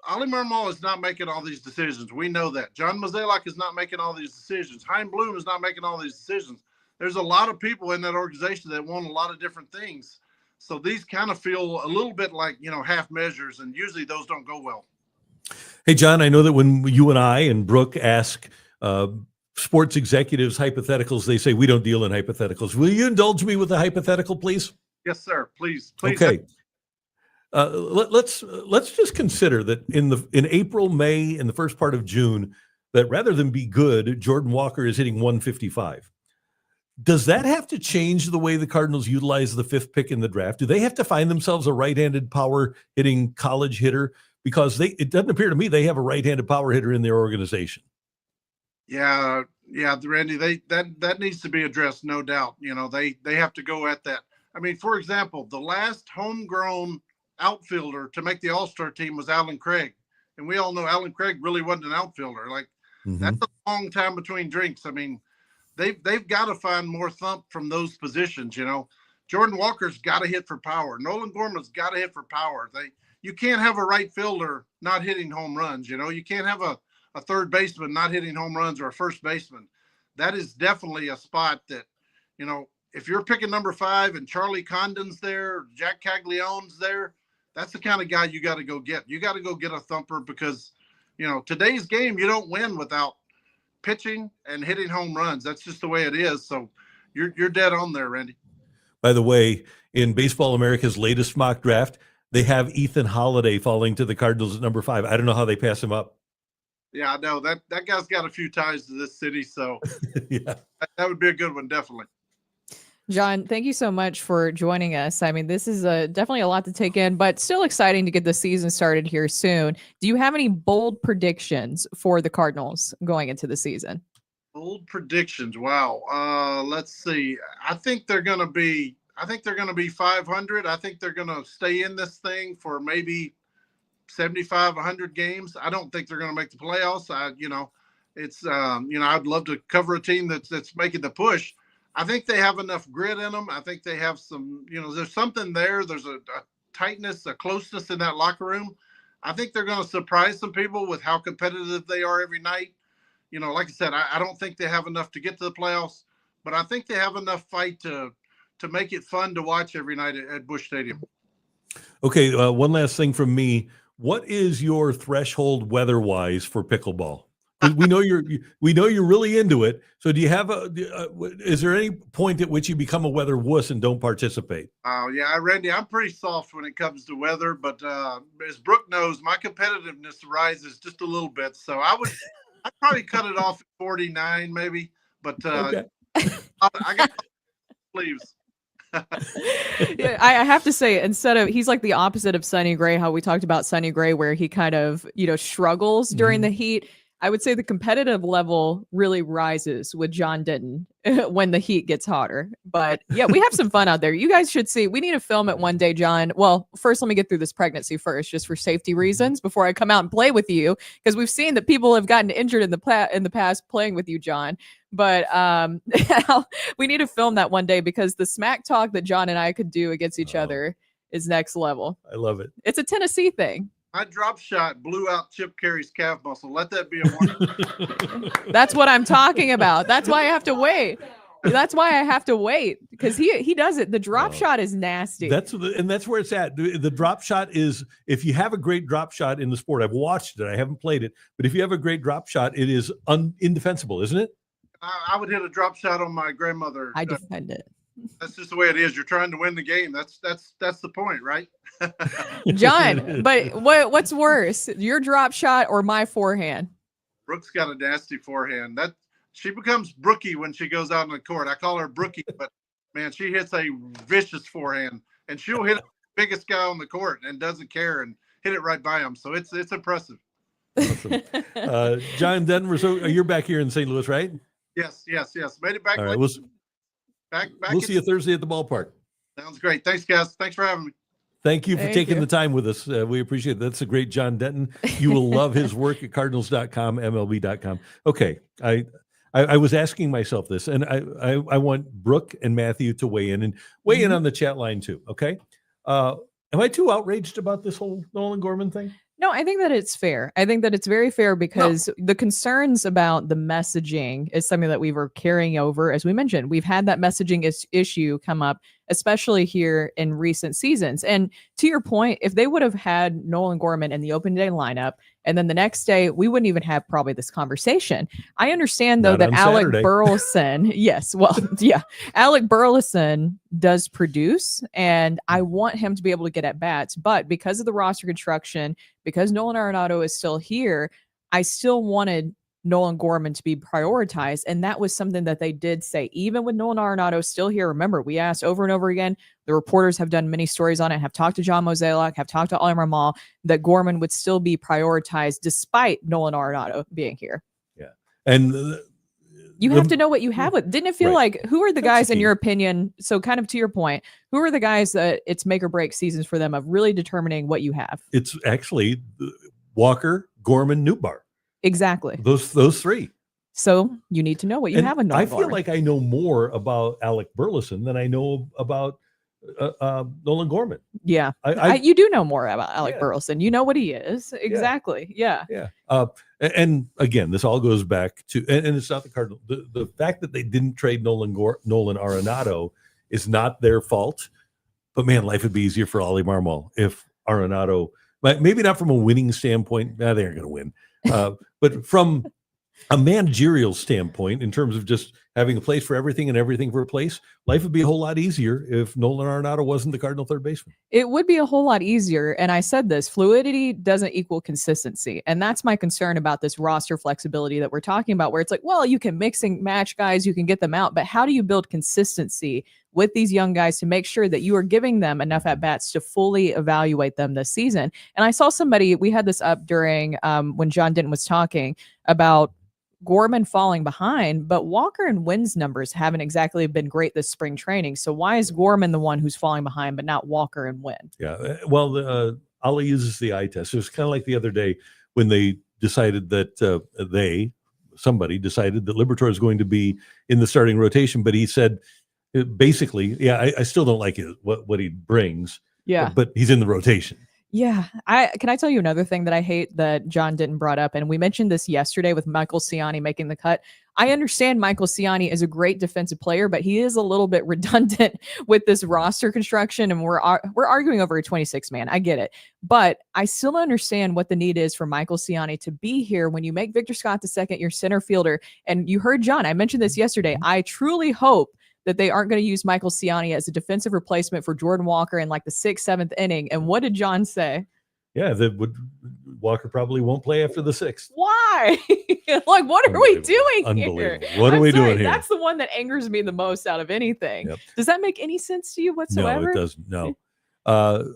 D: Ali Marmol is not making all these decisions. We know that. John Mozeliak is not making all these decisions. Hein Bloom is not making all these decisions. There's a lot of people in that organization that want a lot of different things. So these kind of feel a little bit like, half measures, and usually those don't go well.
A: Hey, John, I know that when you and I and Brooke ask sports executives hypotheticals, they say we don't deal in hypotheticals. Will you indulge me with a hypothetical, please?
D: Yes, sir. Please.
A: Okay. Let's just consider that in April, May, and the first part of June, that rather than be good, Jordan Walker is hitting 155. Does that have to change the way the Cardinals utilize the 5th pick in the draft? Do they have to find themselves a right-handed power hitting college hitter? Because it doesn't appear to me they have a right-handed power hitter in their organization.
D: Yeah, Randy, that needs to be addressed, no doubt. They have to go at that. I mean, for example, the last homegrown outfielder to make the All-Star team was Alan Craig. And we all know Alan Craig really wasn't an outfielder. That's a long time between drinks. I mean, they've got to find more thump from those positions. Jordan Walker's got to hit for power. Nolan Gorman's got to hit for power. You can't have a right fielder not hitting home runs. You can't have a third baseman not hitting home runs or a first baseman. That is definitely a spot that, if you're picking number 5 and Charlie Condon's there, Jack Caglione's there, that's the kind of guy you got to go get. You got to go get a thumper because, today's game, you don't win without pitching and hitting home runs. That's just the way it is. So you're dead on there, Randy. By the way, in Baseball America's latest mock draft, they have Ethan Holiday falling to the Cardinals at number 5. I don't know how they pass him up. Yeah, I know that guy's got a few ties to this city. So yeah, that would be a good one. Definitely.
B: John, thank you so much for joining us. I mean, this is definitely a lot to take in, but still exciting to get the season started here soon. Do you have any bold predictions for the Cardinals going into the season?
D: Bold predictions. Wow. Let's see. I think they're going to be 500. I think they're going to stay in this thing for maybe 75, 100 games. I don't think they're going to make the playoffs. I'd love to cover a team that's making the push. I think they have enough grit in them. I think they have some, there's something there. There's a tightness, a closeness in that locker room. I think they're going to surprise some people with how competitive they are every night. Like I said, I don't think they have enough to get to the playoffs, but I think they have enough fight to make it fun to watch every night at Busch Stadium. Okay, one last thing from me. What is your threshold weather-wise for pickleball? We know you're really into it. So do you have is there any point at which you become a weather wuss and don't participate? Oh yeah, Randy, I'm pretty soft when it comes to weather, but as Brooke knows, my competitiveness rises just a little bit. So I'd probably cut it off at 49 maybe, but okay. I got sleeves.
B: Yeah, I have to say, he's like the opposite of Sonny Gray, how we talked about Sonny Gray, where he kind of, struggles during the heat. I would say the competitive level really rises with John Denton when the heat gets hotter. But yeah, we have some fun out there. You guys should see. We need to film it one day, John. Well, first, let me get through this pregnancy first, just for safety reasons, before I come out and play with you, because we've seen that people have gotten injured in the past playing with you, John. But we need to film that one day, because the smack talk that John and I could do against each other is next level. I love it. It's a Tennessee thing.
D: My drop shot blew out Chip Carey's calf muscle. Let that be a warning.
B: That's what I'm talking about. That's why I have to wait. That's why I have to wait, because he does it. The drop shot is nasty.
A: That's where it's at. The drop shot is, if you have a great drop shot in the sport, I've watched it, I haven't played it, but if you have a great drop shot, it is indefensible, isn't it?
D: I would hit a drop shot on my grandmother.
B: I defend it.
D: That's just the way it is. You're trying to win the game. That's the point, right?
B: John, but what's worse, your drop shot or my forehand?
D: Brooke's got a nasty forehand. That she becomes Brookie when she goes out on the court. I call her Brookie, but man, she hits a vicious forehand, and she'll hit the biggest guy on the court and doesn't care and hit it right by him. So it's impressive.
A: Awesome. John Denton, so you're back here in St. Louis, right?
D: Yes. Made it back.
A: All right,
D: back.
A: We'll see you Thursday at the ballpark.
D: Sounds great. Thanks, guys. Thanks for having me.
A: Thank you for
B: Thank
A: taking
B: you.
A: the time with us. We appreciate it. That's a great John Denton. You will love his work at cardinals.com, MLB.com. Okay. I was asking myself this, and I want Brooke and Matthew to weigh in
B: Mm-hmm.
A: on the chat line too. Okay. Am I too outraged about this whole Nolan Gorman thing?
B: No, I think that it's fair. I think that it's very fair because the concerns about the messaging is something that we were carrying over. As we mentioned, we've had that messaging issue come up, especially here in recent seasons. And to your point, if they would have had Nolan Gorman in the open day lineup, and then the next day, we wouldn't even have probably this conversation. I understand, though,
A: Not
B: that
A: on
B: Alec
A: Saturday.
B: Burleson, yes, well, yeah, Alec Burleson does produce, and I want him to be able to get at bats. But because of the roster construction, because Nolan Arenado is still here, I still wanted Nolan Gorman to be prioritized. And that was something that they did say, even with Nolan Arenado still here. Remember, we asked over and over again, the reporters have done many stories on it, have talked to John Mozeliak, have talked to Ali Ramal, that Gorman would still be prioritized despite Nolan Arenado being here.
A: Yeah. And
B: You have to know what you have with. Didn't it feel
A: Right.
B: like, who are the
A: That's
B: guys, in
A: key.
B: your opinion? So kind of to your point, who are the guys that it's make or break seasons for them of really determining what you have?
A: it's actually Walker, Gorman, Newbar.
B: Exactly.
A: Those three.
B: So you need to know what you
A: And
B: have in
A: I
B: Nolan
A: feel
B: Gorman.
A: like I know more about Alec Burleson than I know about Nolan Gorman.
B: Yeah.
A: I
B: You do know more about Alec
A: Yeah.
B: Burleson. You know what he is. Exactly. Yeah.
A: yeah. And again, this all goes back to, and it's not the Cardinals. The fact that they didn't trade Nolan Arenado is not their fault. But man, life would be easier for Ali Marmol if Arenado, maybe not from a winning standpoint. They aren't going to win. But from a managerial standpoint, in terms of just having a place for everything and everything for a place, life would be a whole lot easier if Nolan Arenado wasn't the Cardinal third baseman.
B: It would be a whole lot easier. And I said this, fluidity doesn't equal consistency. And that's my concern about this roster flexibility that we're talking about, where it's like, well, you can mix and match guys, you can get them out, but how do you build consistency with these young guys to make sure that you are giving them enough at bats to fully evaluate them this season? And I saw somebody, we had this up during when John Denton was talking about Gorman falling behind, but Walker and Wynn's numbers haven't exactly been great this spring training. So why is Gorman the one who's falling behind, but not Walker and Wynn?
A: Yeah. Well, Ali uses the eye test. It was kind of like the other day when they decided that somebody decided that Liberatore is going to be in the starting rotation, but he said basically, yeah, I still don't like what he brings.
B: Yeah.
A: But he's in the rotation.
B: Yeah. Can I tell you another thing that I hate that John Denton brought up? And we mentioned this yesterday with Michael Ciani making the cut. I understand Michael Ciani is a great defensive player, but he is a little bit redundant with this roster construction. And we're arguing over a 26-man. I get it. But I still understand what the need is for Michael Ciani to be here when you make Victor Scott the second, your center fielder. And you heard John, I mentioned this yesterday. I truly hope that they aren't going to use Michael Ciani as a defensive replacement for Jordan Walker in like the 6th, 7th inning. And what did John say?
A: Yeah, Walker probably won't play after the 6th.
B: Why? Like, what are we doing here?
A: Unbelievable. What are we doing here?
B: That's the one that angers me the most out of anything.
A: Yep.
B: Does that make any sense to you whatsoever?
A: No, it doesn't. No.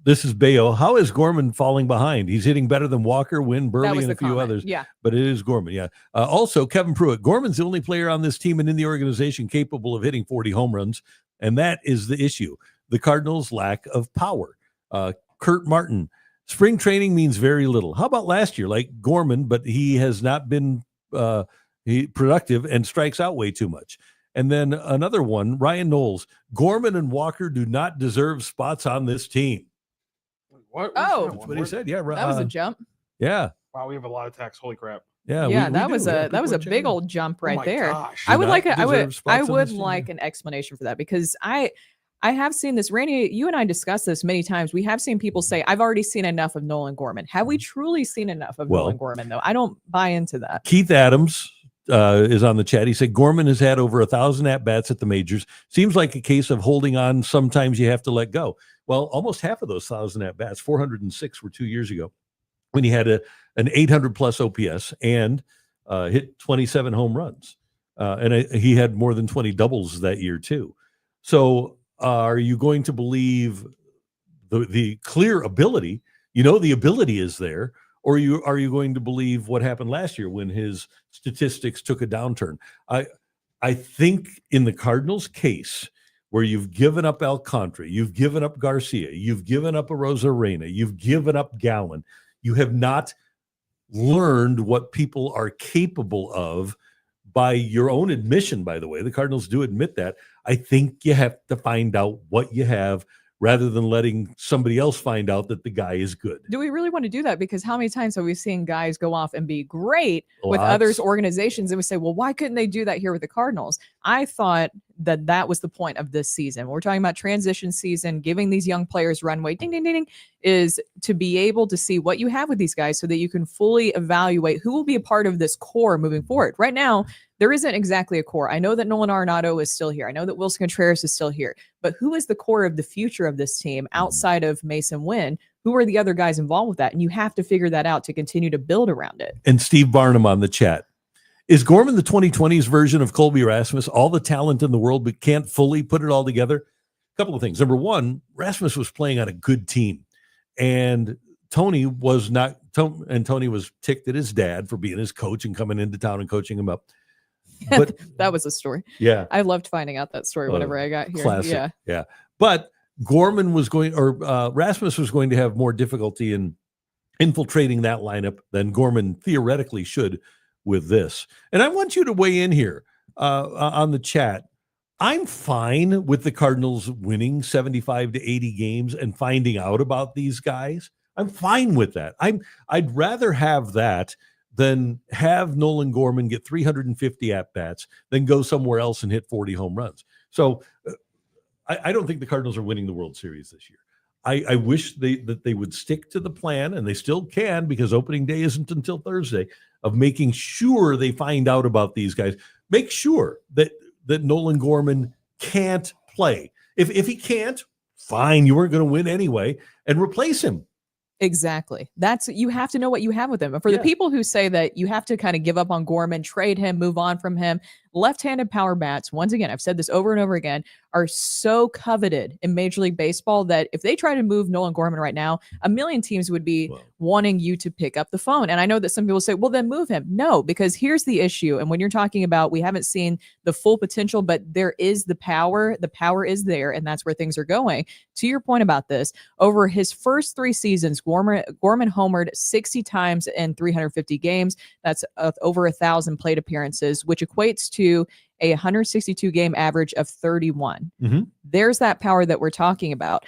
A: This is Bayo. How is Gorman falling behind? He's hitting better than Walker, Wynn,
B: That
A: Burley,
B: was
A: and
B: the
A: a few
B: comment.
A: others.
B: Yeah.
A: But it is Gorman. Yeah. Also, Kevin Pruitt. Gorman's the only player on this team and in the organization capable of hitting 40 home runs, and that is the issue. The Cardinals' lack of power. Kurt Martin. Spring training means very little. How about last year? Like Gorman, but he has not been productive and strikes out way too much. And then another one, Ryan Knowles. Gorman and Walker do not deserve spots on this team.
C: What?
B: Oh.
A: That's what he said. Yeah.
B: That was a jump.
A: yeah.
C: Wow, we have a lot of attacks. Holy crap.
A: Yeah.
B: Yeah,
A: we
B: that
A: do.
B: was
A: Yeah,
B: a
A: people are
B: big
A: checking
B: old jump right
C: oh my
B: there.
C: Gosh.
B: I would
A: not
B: like I
A: deserve
B: would
A: spots on
B: would
A: this team,
B: like
A: yeah.
B: an explanation for that, because I have seen this. Randy, you and I discussed this many times. We have seen people say, I've already seen enough of Nolan Gorman. Have we truly seen enough of
A: Well,
B: Nolan Gorman, though? I don't buy into that.
A: Keith Adams is on the chat. He said Gorman has had over 1,000 at-bats at the majors. Seems like a case of holding on. Sometimes you have to let go. Well, almost half of those 1,000 at-bats, 406, were 2 years ago when he had an 800-plus OPS and hit 27 home runs. He had more than 20 doubles that year, too. So are you going to believe the clear ability? The ability is there. Or are you going to believe what happened last year when his statistics took a downturn? I think in the Cardinals case, where you've given up Alcantara, you've given up Garcia, you've given up Arozarena, you've given up Gallen, you have not learned what people are capable of by your own admission, by the way. The Cardinals do admit that. I think you have to find out what you have rather than letting somebody else find out that the guy is good.
B: Do we really want to do that? Because how many times have we seen guys go off and be great with
A: Lots.
B: others' organizations, and we say, well, why couldn't they do that here with the Cardinals? I thought that was the point of this season. We're talking about transition season, giving these young players runway, ding, ding, ding, ding, is to be able to see what you have with these guys so that you can fully evaluate who will be a part of this core moving forward. Right now, there isn't exactly a core. I know that Nolan Arenado is still here. I know that Wilson Contreras is still here. But who is the core of the future of this team outside of Mason Wynn? Who are the other guys involved with that? And you have to figure that out to continue to build around it.
A: And Steve Barnum on the chat. Is Gorman the 2020s version of Colby Rasmus? All the talent in the world, but can't fully put it all together? A couple of things. Number one, Rasmus was playing on a good team. And Tony was not. And Tony was ticked at his dad for being his coach and coming into town and coaching him up. But
B: that was a story.
A: yeah,
B: I loved finding out that story whenever I got here.
A: classic. Yeah. But Gorman was Rasmus was going to have more difficulty in infiltrating that lineup than Gorman theoretically should with this. And I want you to weigh in here on the chat. I'm fine with the Cardinals winning 75 to 80 games and finding out about these guys. I'm fine with that. I'd rather have that than have Nolan Gorman get 350 at-bats than go somewhere else and hit 40 home runs. So I don't think the Cardinals are winning the World Series this year. I wish that they would stick to the plan, and they still can because opening day isn't until Thursday, of making sure they find out about these guys. Make sure that Nolan Gorman can't play. If he can't, fine, you weren't going to win anyway, and replace him.
B: Exactly. You have to know what you have with him. And for the people who say that you have to kind of give up on Gorman, trade him, move on from him, left-handed power bats, once again, I've said this over and over again, are so coveted in Major League Baseball that if they try to move Nolan Gorman right now, a million teams would be wanting you to pick up the phone. And I know that some people say, well, then move him. No, because here's the issue. And when you're talking about, we haven't seen the full potential, but there is the power is there, and that's where things are going. To your point about this, over his first 3 seasons, Gorman homered 60 times in 350 games. That's over 1,000 plate appearances, which equates to a 162 game average of 31.
A: Mm-hmm.
B: There's that power that we're talking about.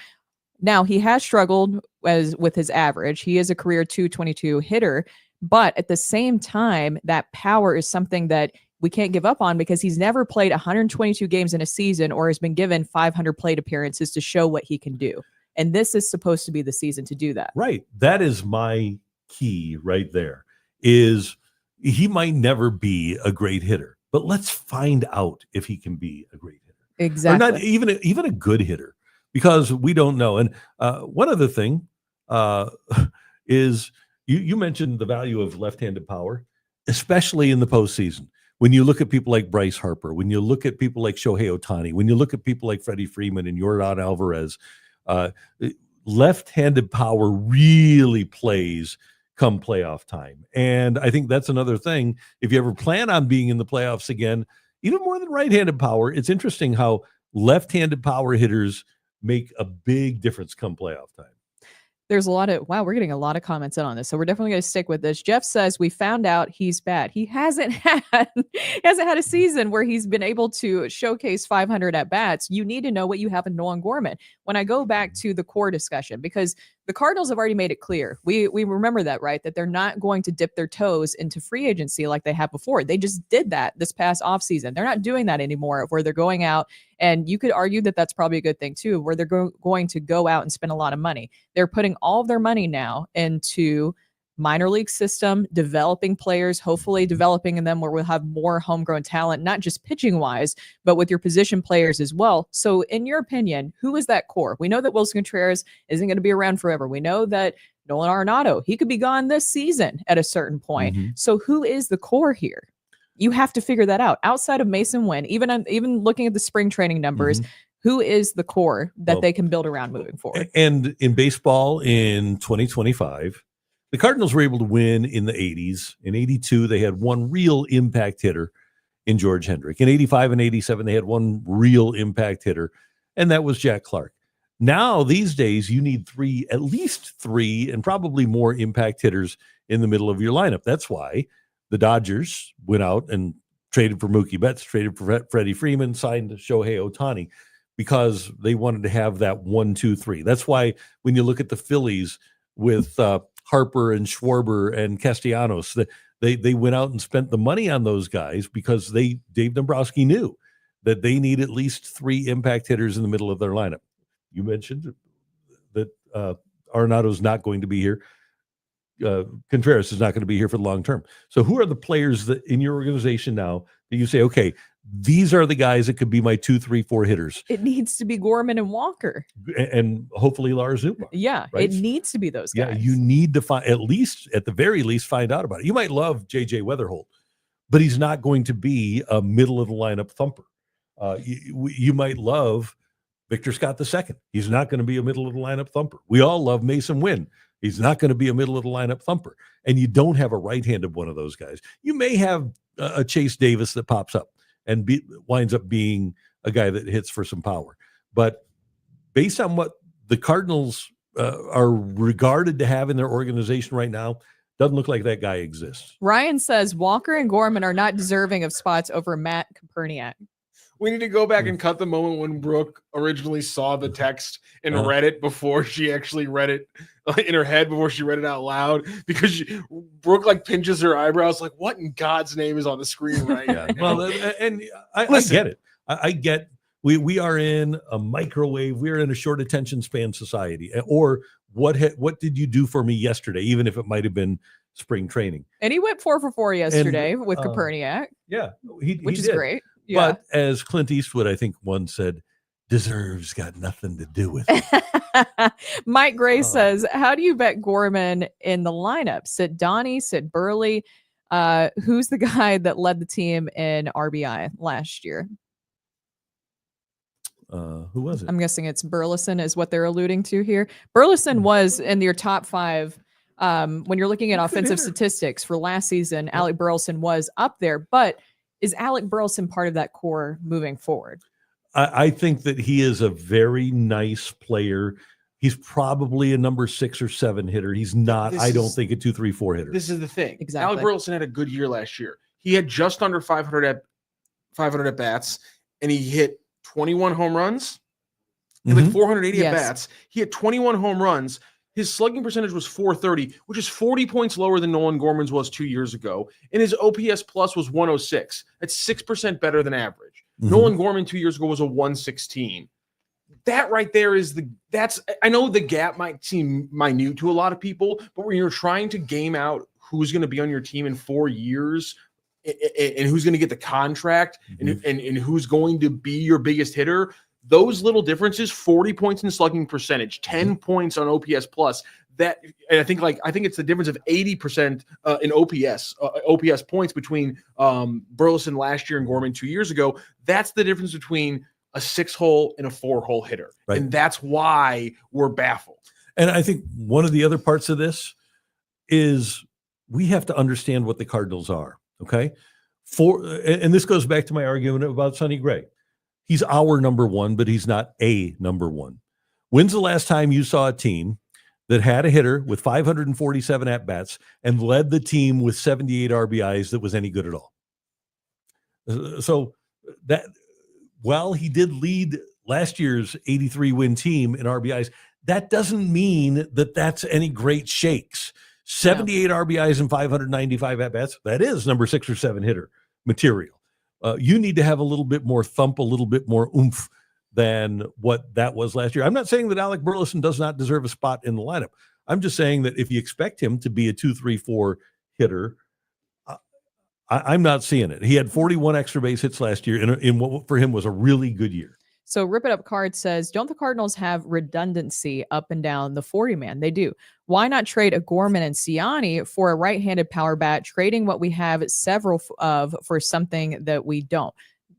B: Now, he has struggled with his average. He is a career 222 hitter, but at the same time, that power is something that we can't give up on because he's never played 122 games in a season or has been given 500 plate appearances to show what he can do. And this is supposed to be the season to do that.
A: Right. That is my key right there, is he might never be a great hitter, but let's find out if he can be a great hitter.
B: Exactly.
A: Or not even a good hitter, because we don't know. And one other thing is you mentioned the value of left-handed power, especially in the postseason. When you look at people like Bryce Harper, when you look at people like Shohei Ohtani, when you look at people like Freddie Freeman and Yordan Alvarez, left-handed power really plays come playoff time. And I think that's another thing. If you ever plan on being in the playoffs again, even more than right-handed power, it's interesting how left-handed power hitters make a big difference come playoff time.
B: There's a lot of, we're getting a lot of comments in on this. So we're definitely going to stick with this. Jeff says, we found out he's bad. He hasn't had a season where he's been able to showcase 500 at bats. You need to know what you have in Nolan Gorman. When I go back to the core discussion, because the Cardinals have already made it clear. We remember that, right? That they're not going to dip their toes into free agency like they have before. They just did that this past offseason. They're not doing that anymore, where they're going out, and you could argue that that's probably a good thing too, where they're going to go out and spend a lot of money. They're putting all of their money now into minor league system, developing players, hopefully developing in them where we'll have more homegrown talent, not just pitching wise, but with your position players as well. So in your opinion, who is that core? We know that Wilson Contreras isn't going to be around forever. We know that Nolan Arenado, he could be gone this season at a certain point. So who is the core here? You have to figure that out. Outside of Mason Wynn, even looking at the spring training numbers, who is the core that they can build around moving forward?
A: And in baseball in 2025, the Cardinals were able to win in the 80s. In 82, they had one real impact hitter in George Hendrick. In 85 and 87, they had one real impact hitter, and that was Jack Clark. Now, these days, you need at least three, and probably more impact hitters in the middle of your lineup. That's why the Dodgers went out and traded for Mookie Betts, traded for Freddie Freeman, signed Shohei Ohtani, because they wanted to have that 1, 2, 3. That's why when you look at the Phillies with Harper and Schwarber and Castellanos, they went out and spent the money on those guys because Dave Dombrowski knew that they need at least three impact hitters in the middle of their lineup. You mentioned that Arenado's not going to be here. Contreras is not going to be here for the long term. So who are the players that in your organization now that you say, okay, these are the guys that could be my 2, 3, 4 hitters?
B: It needs to be Gorman and Walker.
A: And hopefully Lars Zuma.
B: Yeah,
A: right?
B: It needs to be those guys.
A: Yeah, you need to at the very least, find out about it. You might love J.J. Weatherholt, but he's not going to be a middle of the lineup thumper. You might love Victor Scott II. He's not going to be a middle of the lineup thumper. We all love Mason Wynn. He's not going to be a middle of the lineup thumper. And you don't have a right-handed one of those guys. You may have a Chase Davis that pops up and winds up being a guy that hits for some power. But based on what the Cardinals are regarded to have in their organization right now, doesn't look like that guy exists.
B: Ryan says Walker and Gorman are not deserving of spots over Matt Koperniak.
C: We need to go back and cut the moment when Brooke originally saw the text and read it before she actually read it in her head, before she read it out loud, because Brooke pinches her eyebrows like, what in God's name is on the screen right now?
A: Well, and I get it. I get we are in a microwave. We're in a short attention span society. Or what did you do for me yesterday, even if it might have been spring training?
B: And he went 4 for 4 yesterday with Koperniak.
A: Yeah,
B: which is
A: did.
B: great. Yeah.
A: But as Clint Eastwood, I think once said, deserves got nothing to do with it.
B: Mike Gray says, how do you bet Gorman in the lineup? Sit Donnie, sit Burley. Who's the guy that led the team in RBI last year?
A: Who was it?
B: I'm guessing it's Burleson is what they're alluding to here. Burleson was in your top 5. When you're looking at offensive statistics for last season, Alec Burleson was up there, but is Alec Burleson part of that core moving forward?
A: I think that he is a very nice player. He's probably a number 6 or 7 hitter. He's not, I don't think, a 2, 3, 4 hitter.
C: This is the thing.
B: Exactly.
C: Alec Burleson had a good year last year. He had just under 500 at bats, and he hit 21 home runs. He had 480 at bats. He had 21 home runs. His slugging percentage was .430, which is 40 points lower than Nolan Gorman's was 2 years ago. And his OPS plus was 106. That's 6% better than average. Nolan Gorman 2 years ago was a 116. That right there is I know the gap might seem minute to a lot of people, but when you're trying to game out who's going to be on your team in 4 years and who's going to get the contract and who's going to be your biggest hitter, those little differences, 40 points in slugging percentage, 10 points on OPS plus, and I think it's the difference of 80% in OPS points between Burleson last year and Gorman 2 years ago. That's the difference between a 6-hole and a 4-hole hitter. Right. And that's why we're baffled.
A: And I think one of the other parts of this is we have to understand what the Cardinals are. Okay. And this goes back to my argument about Sonny Gray. He's our number 1, but he's not a number 1. When's the last time you saw a team that had a hitter with 547 at-bats and led the team with 78 RBIs that was any good at all? So that, while he did lead last year's 83-win team in RBIs, that doesn't mean that that's any great shakes. 78 RBIs and 595 at-bats, that is number 6 or 7 hitter material. You need to have a little bit more thump, a little bit more oomph than what that was last year. I'm not saying that Alec Burleson does not deserve a spot in the lineup. I'm just saying that if you expect him to be a 2-3-4 hitter, I'm not seeing it. He had 41 extra base hits last year in what for him was a really good year.
B: So Rip It Up Card says, don't the Cardinals have redundancy up and down the 40-man? They do. Why not trade a Gorman and Ciani for a right-handed power bat, trading what we have several of for something that we don't?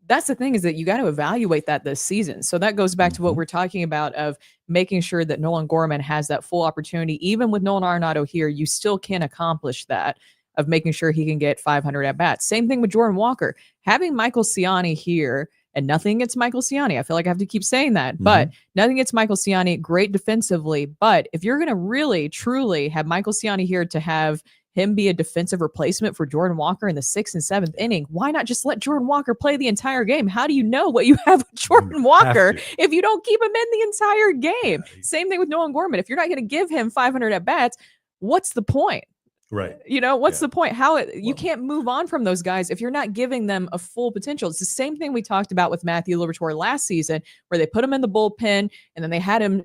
B: That's the thing, is that you got to evaluate that this season. So that goes back to what we're talking about of making sure that Nolan Gorman has that full opportunity. Even with Nolan Arenado here, you still can accomplish that, of making sure he can get 500 at-bats. Same thing with Jordan Walker. Having Michael Ciani here, and nothing against Michael Ciani. I feel like I have to keep saying that, but nothing against Michael Ciani, great defensively. But if you're going to really, truly have Michael Ciani here to have him be a defensive replacement for Jordan Walker in the 6th and 7th inning, why not just let Jordan Walker play the entire game? How do you know what you have with Jordan Walker if you don't keep him in the entire game? Same thing with Nolan Gorman. If you're not going to give him 500 at-bats, what's the point?
A: Right.
B: You know, what's the point? You can't move on from those guys if you're not giving them a full potential. It's the same thing we talked about with Matthew Liberatore last season, where they put him in the bullpen and then they had him,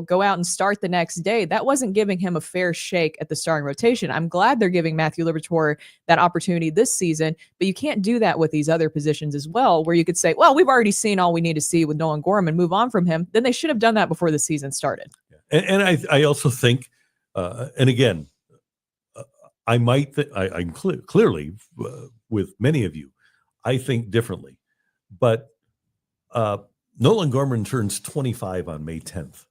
B: go out and start the next day. That wasn't giving him a fair shake at the starting rotation. I'm glad they're giving Matthew Liberatore that opportunity this season, but you can't do that with these other positions as well, where you could say, well, we've already seen all we need to see with Nolan Gorman, move on from him. Then they should have done that before the season started.
A: And I also think, and again, I'm clearly with many of you, I think differently, but Nolan Gorman turns 25 on May 10th.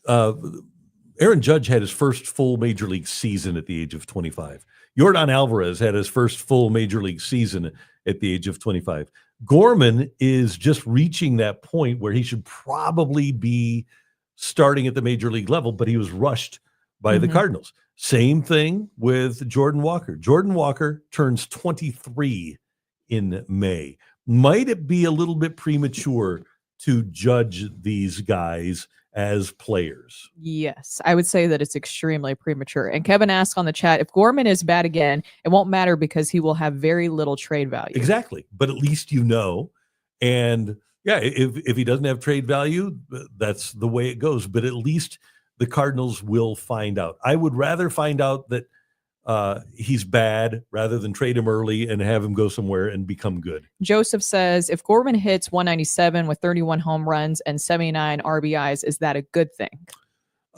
A: Aaron Judge had his first full major league season at the age of 25. Yordan Alvarez had his first full major league season at the age of 25. Gorman is just reaching that point where he should probably be starting at the major league level, but he was rushed by the Cardinals. Same thing with Jordan Walker. Jordan Walker turns 23 in May. Might it be a little bit premature to judge these guys as players?
B: Yes, I would say that it's extremely premature. And Kevin asked on the chat, if Gorman is bad again, it won't matter because he will have very little trade value.
A: Exactly. But at least you know. And yeah, if he doesn't have trade value, that's the way it goes. But at least the Cardinals will find out. I would rather find out that he's bad rather than trade him early and have him go somewhere and become good.
B: Joseph says, if Gorman hits 197 with 31 home runs and 79 RBIs, is that a good thing?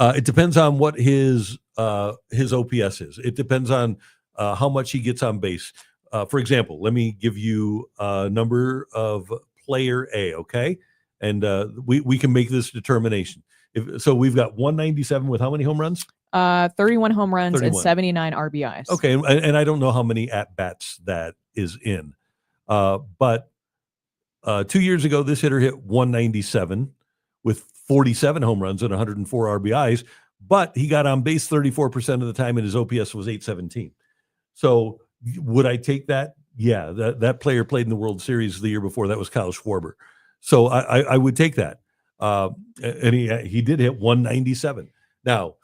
A: It depends on what his OPS is. It depends on how much he gets on base. For example, let me give you a number of player A, okay? And we can make this determination. So we've got 197 with how many home runs?
B: 31 home runs and 79 RBIs.
A: Okay, and I don't know how many at-bats that is in. But 2 years ago, this hitter hit 197 with 47 home runs and 104 RBIs, but he got on base 34% of the time and his OPS was 817. So would I take that? Yeah, that player played in the World Series the year before. That was Kyle Schwarber. So I would take that. And he did hit 197. Now,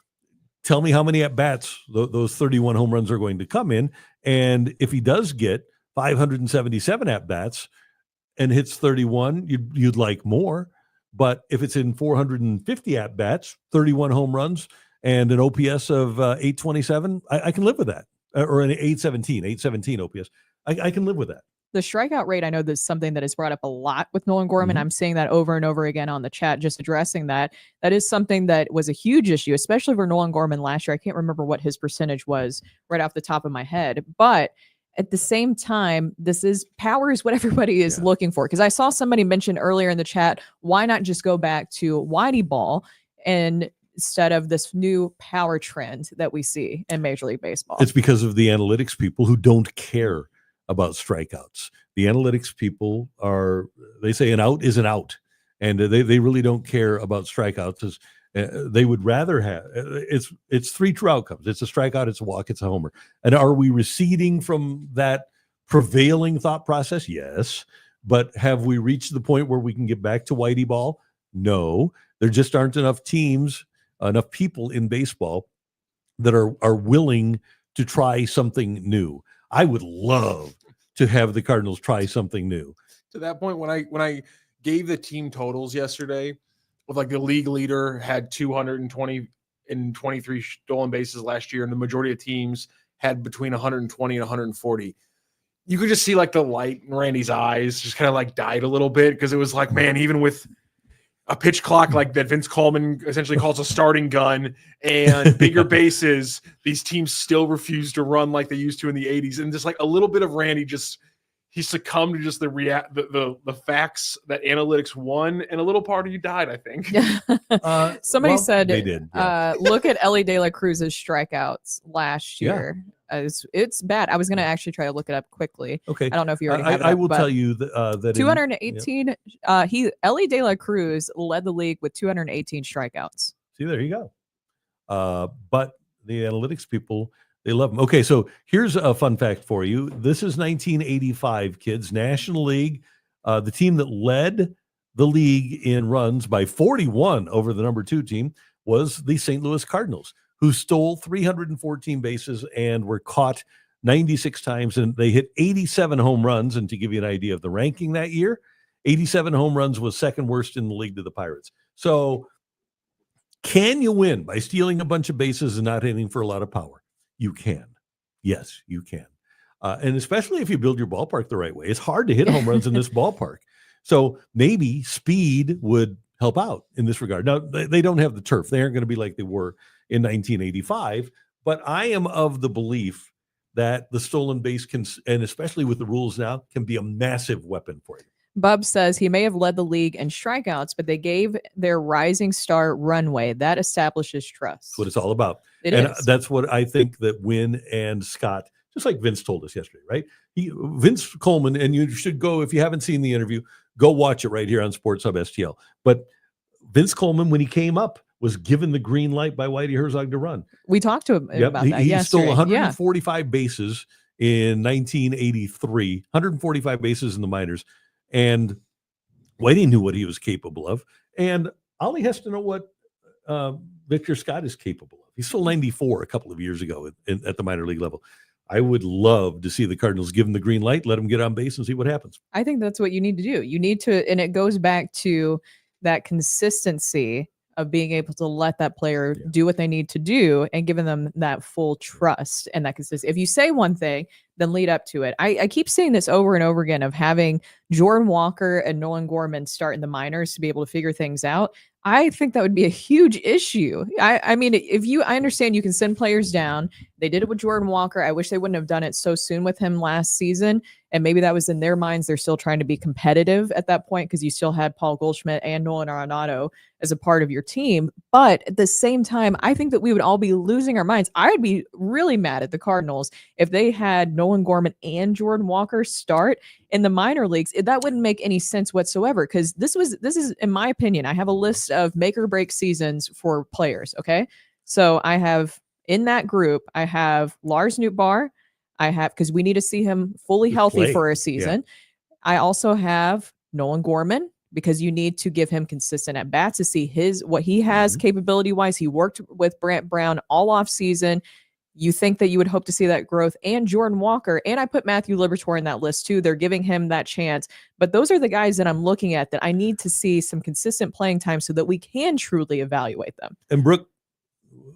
A: tell me how many at-bats those 31 home runs are going to come in. And if he does get 577 at-bats and hits 31, you'd like more. But if it's in 450 at-bats, 31 home runs, and an OPS of 827, I can live with that. Or an 817 OPS. I can live with that.
B: The strikeout rate, I know there's something that is brought up a lot with Nolan Gorman. I'm seeing that over and over again on the chat, just addressing that. That is something that was a huge issue, especially for Nolan Gorman last year. I can't remember what his percentage was right off the top of my head. But at the same time, power is what everybody is looking for. Because I saw somebody mention earlier in the chat, why not just go back to Whitey ball instead of this new power trend that we see in Major League Baseball?
A: It's because of the analytics people who don't care about strikeouts. The analytics people they say an out is an out, and they really don't care about strikeouts. They would rather have it's three true outcomes. It's a strikeout, it's a walk, it's a homer. And are we receding from that prevailing thought process? Yes. But have we reached the point where we can get back to Whitey ball? No, there just aren't enough teams, enough people in baseball that are willing to try something new. I would love to have the Cardinals try something new.
C: To that point, when I gave the team totals yesterday, with like the league leader had 220 and 23 stolen bases last year, and the majority of teams had between 120 and 140. You could just see like the light in Randy's eyes just kind of like died a little bit, because it was like, man, even with a pitch clock like that Vince Coleman essentially calls a starting gun and bigger bases, these teams still refuse to run like they used to in the 80s. And just like a little bit of Randy, just he succumbed to just the facts that analytics won, and a little part of you died, I think.
B: Somebody said
A: they did.
B: Look at Ellie De La Cruz's strikeouts last year. It's bad. I was going to actually try to look it up quickly.
A: Okay.
B: I don't know if you already have it
A: I
B: up,
A: will
B: but
A: tell you that
B: 218. Ellie De La Cruz led the league with 218 strikeouts.
A: See, there you go. But the analytics people, they love them. Okay, so here's a fun fact for you. This is 1985, kids. National League. The team that led the league in runs by 41 over the number 2 team was the St. Louis Cardinals, who stole 314 bases and were caught 96 times, and they hit 87 home runs. And to give you an idea of the ranking that year, 87 home runs was second worst in the league to the Pirates. So can you win by stealing a bunch of bases and not hitting for a lot of power? You can. Yes, you can. And especially if you build your ballpark the right way. It's hard to hit home runs in this ballpark. So maybe speed would help out in this regard. Now, they don't have the turf. They aren't going to be like they were in 1985. But I am of the belief that the stolen base can, and especially with the rules now, can be a massive weapon for you.
B: Bub says he may have led the league in strikeouts, but they gave their rising star runway. That establishes trust.
A: That's what it's all about.
B: It
A: and
B: is.
A: That's what I think that Wynn and Scott, just like Vince told us yesterday, right? Vince Coleman, and you should go, if you haven't seen the interview, go watch it right here on Sports Hub STL. But Vince Coleman, when he came up, was given the green light by Whitey Herzog to run.
B: We talked to him about that
A: He
B: yesterday.
A: stole 145 bases in 1983, 145 bases in the minors. And Whitey knew what he was capable of. And Ollie has to know what Victor Scott is capable of. He stole 94 a couple of years ago at the minor league level. I would love to see the Cardinals give him the green light, let him get on base and see what happens.
B: I think that's what you need to do. You need to, and it goes back to that consistency of being able to let that player do what they need to do and giving them that full trust and that consistency. If you say one thing, then lead up to it. I keep saying this over and over again of having Jordan Walker and Nolan Gorman start in the minors to be able to figure things out. I think that would be a huge issue. I mean, I understand you can send players down. They did it with Jordan Walker. I wish they wouldn't have done it so soon with him last season. And maybe that was in their minds. They're still trying to be competitive at that point because you still had Paul Goldschmidt and Nolan Arenado as a part of your team. But at the same time, I think that we would all be losing our minds. I would be really mad at the Cardinals if they had Nolan Gorman and Jordan Walker start in the minor leagues. That wouldn't make any sense whatsoever, because this is, in my opinion, I have a list of make or break seasons for players. Okay. So I have in that group, I have Lars Nootbaar. I have, because we need to see him fully healthy for a season. Yeah. I also have Nolan Gorman, because you need to give him consistent at bats to see what he has capability wise. He worked with Brant Brown all off season. You think that you would hope to see that growth, and Jordan Walker. And I put Matthew Liberatore in that list too. They're giving him that chance, but those are the guys that I'm looking at that I need to see some consistent playing time so that we can truly evaluate them.
A: And Brooke,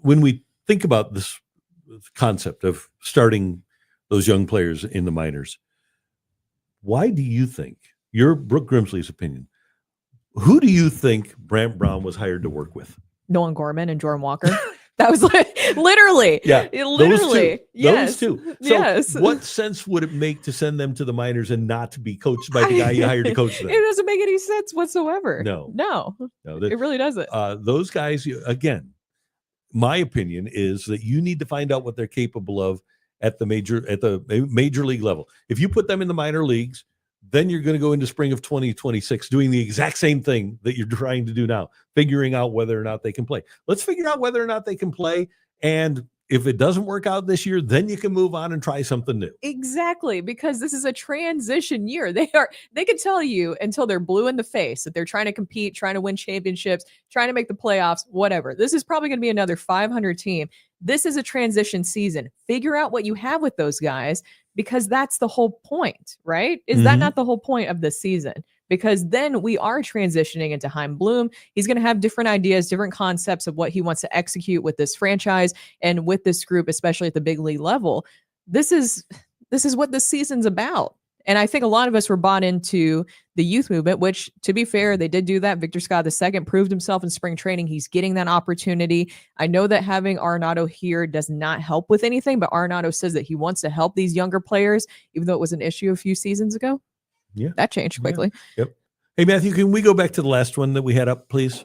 A: when we think about this concept of starting those young players in the minors, why do you think, your Brooke Grimsley's opinion, who do you think Brant Brown was hired to work with?
B: Nolan Gorman and Jordan Walker. That was like literally, literally,
A: those two. So
B: yes.
A: What sense would it make to send them to the minors and not to be coached by the guy you hired to coach them?
B: It doesn't make any sense whatsoever.
A: No,
B: it really doesn't.
A: Those guys, again, my opinion is that you need to find out what they're capable of at the major league level. If you put them in the minor leagues, then you're going to go into spring of 2026 doing the exact same thing that you're trying to do now, figuring out whether or not they can play. Let's figure out whether or not they can play. And if it doesn't work out this year, then you can move on and try something new.
B: Exactly, because this is a transition year. They can tell you until they're blue in the face that they're trying to compete, trying to win championships, trying to make the playoffs, whatever. This is probably going to be another 500 team. This is a transition season. Figure out what you have with those guys, because that's the whole point, right? Is that not the whole point of this season? Because then we are transitioning into Chaim Bloom. He's going to have different ideas, different concepts of what he wants to execute with this franchise and with this group, especially at the big league level. This is what this season's about. And I think a lot of us were bought into the youth movement, which, to be fair, they did do that. Victor Scott II proved himself in spring training. He's getting that opportunity. I know that having Arenado here does not help with anything, but Arenado says that he wants to help these younger players, even though it was an issue a few seasons ago.
A: Yeah.
B: That changed quickly.
A: Yeah. Yep. Hey, Matthew, can we go back to the last one that we had up, please?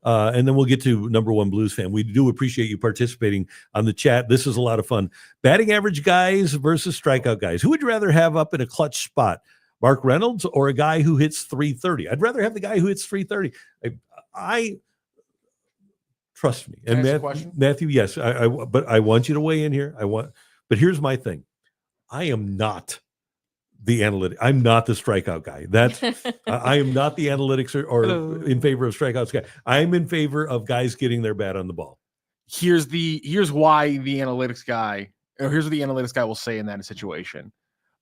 A: And then we'll get to number one Blues fan. We do appreciate you participating on the chat. This is a lot of fun. Batting average guys versus strikeout guys. Who would you rather have up in a clutch spot? Mark Reynolds or a guy who hits 330? I'd rather have the guy who hits 330. I trust me. And Matthew, yes, but I want you to weigh in here. But here's my thing. I am not the analytic. I'm not the strikeout guy. I am not the analytics or in favor of strikeouts guy. I'm in favor of guys getting their bat on the ball.
C: Here's why the analytics guy, or here's what the analytics guy will say in that situation.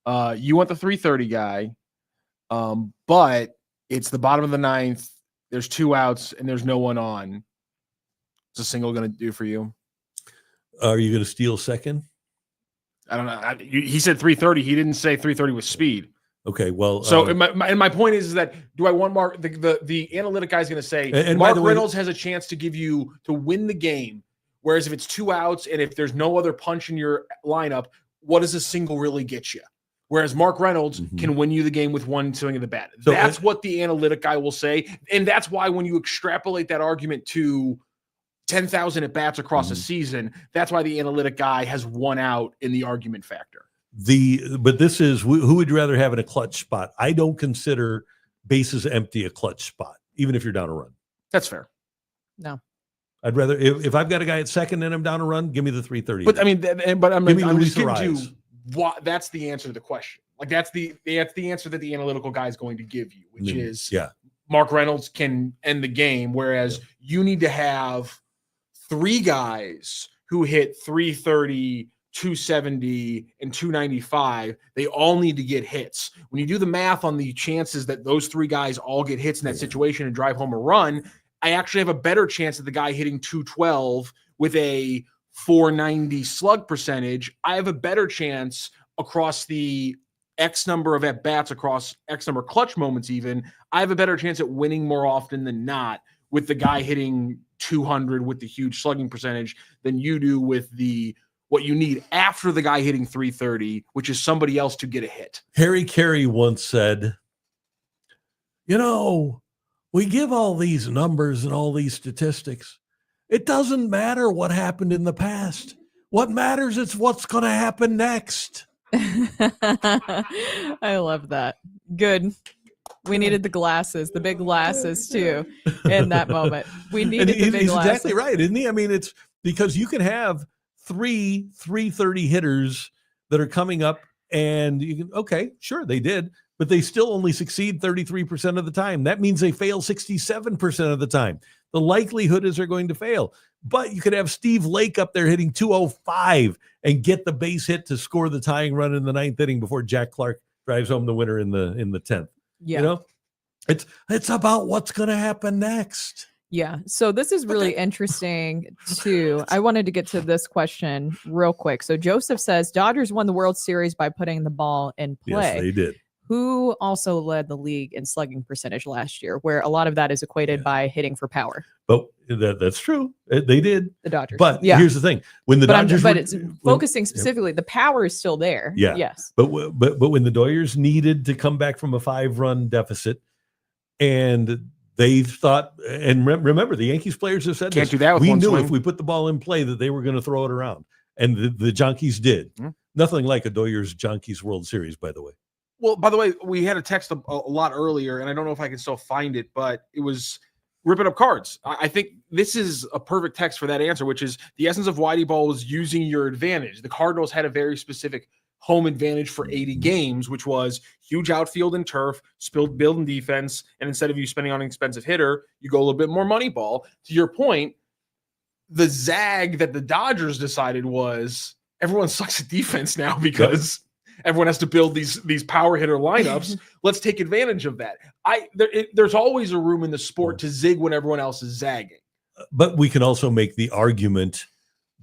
C: You want the 330 guy, but it's the bottom of the ninth. There's 2 outs and there's no one on. What's a single going to do for you?
A: Are you going to steal second?
C: I don't know. He said 330. He didn't say 330 with speed.
A: Okay, well.
C: So my point is that, do I want Mark? The analytic guy's going to say
A: and
C: Mark Reynolds has a chance to win the game. Whereas if it's 2 outs and if there's no other punch in your lineup, what does a single really get you? Whereas Mark Reynolds can win you the game with one swing of the bat. So that's what the analytic guy will say. And that's why when you extrapolate that argument to 10,000 at bats across a season, that's why the analytic guy has won out in the argument factor.
A: But this is, who would you rather have in a clutch spot? I don't consider bases empty a clutch spot, even if you're down a run.
C: That's fair.
B: No.
A: I'd rather, if I've got a guy at second and I'm down a run, give me the 330.
C: But I mean, I'm just getting
A: Arise.
C: to what, that's the answer to the question. Like that's the answer that the analytical guy is going to give you, which is Mark Reynolds can end the game, whereas you need to have 3 guys who hit 330, 270, and 295. They all need to get hits. When you do the math on the chances that those 3 guys all get hits in that situation and drive home a run, I actually have a better chance of the guy hitting 212 with a 490 slug percentage. I have a better chance across the X number of at-bats, across X number of clutch moments even. I have a better chance at winning more often than not with the guy hitting 200 with the huge slugging percentage than you do with what you need after the guy hitting 330, which is somebody else to get a hit.
A: Harry Carey once said, we give all these numbers and all these statistics. It doesn't matter what happened in the past. What matters is what's going to happen next.
B: I love that. Good. We needed the glasses, the big glasses too, in that moment. We needed the big
A: he's
B: glasses.
A: Exactly right, isn't he? I mean, it's because you can have 330 hitters that are coming up, and you can, okay, sure, they did, but they still only succeed 33% of the time. That means they fail 67% of the time. The likelihood is they're going to fail. But you could have Steve Lake up there hitting 205 and get the base hit to score the tying run in the 9th inning before Jack Clark drives home the winner in the 10th.
B: Yeah.
A: It's about what's going to happen next.
B: Yeah. So this is really interesting too. I wanted to get to this question real quick. So Joseph says Dodgers won the World Series by putting the ball in play.
A: Yes, they did.
B: Who also led the league in slugging percentage last year, where a lot of that is equated by hitting for power.
A: But that's true. They did.
B: The Dodgers.
A: But here's the thing. When the Dodgers
B: it's focusing specifically, the power is still there.
A: Yeah.
B: Yes.
A: But when the Dodgers needed to come back from a 5-run deficit, and they thought, and remember, the Yankees players have said
C: can't do that with
A: we
C: one
A: knew
C: swing.
A: if we put the ball in play that they were going to throw it around. And the Junkies did. Nothing like a Dodgers Junkies World Series, by the way.
C: Well, by the way, we had a text a lot earlier, and I don't know if I can still find it, but it was ripping up cards. I think this is a perfect text for that answer, which is the essence of Whitey Ball was using your advantage. The Cardinals had a very specific home advantage for 80 games, which was huge outfield and turf, building defense, and instead of you spending on an expensive hitter, you go a little bit more money ball. To your point, the zag that the Dodgers decided was everyone sucks at defense now because everyone has to build these power hitter lineups. Let's take advantage of that. There's always a room in the sport to zig when everyone else is zagging.
A: But we can also make the argument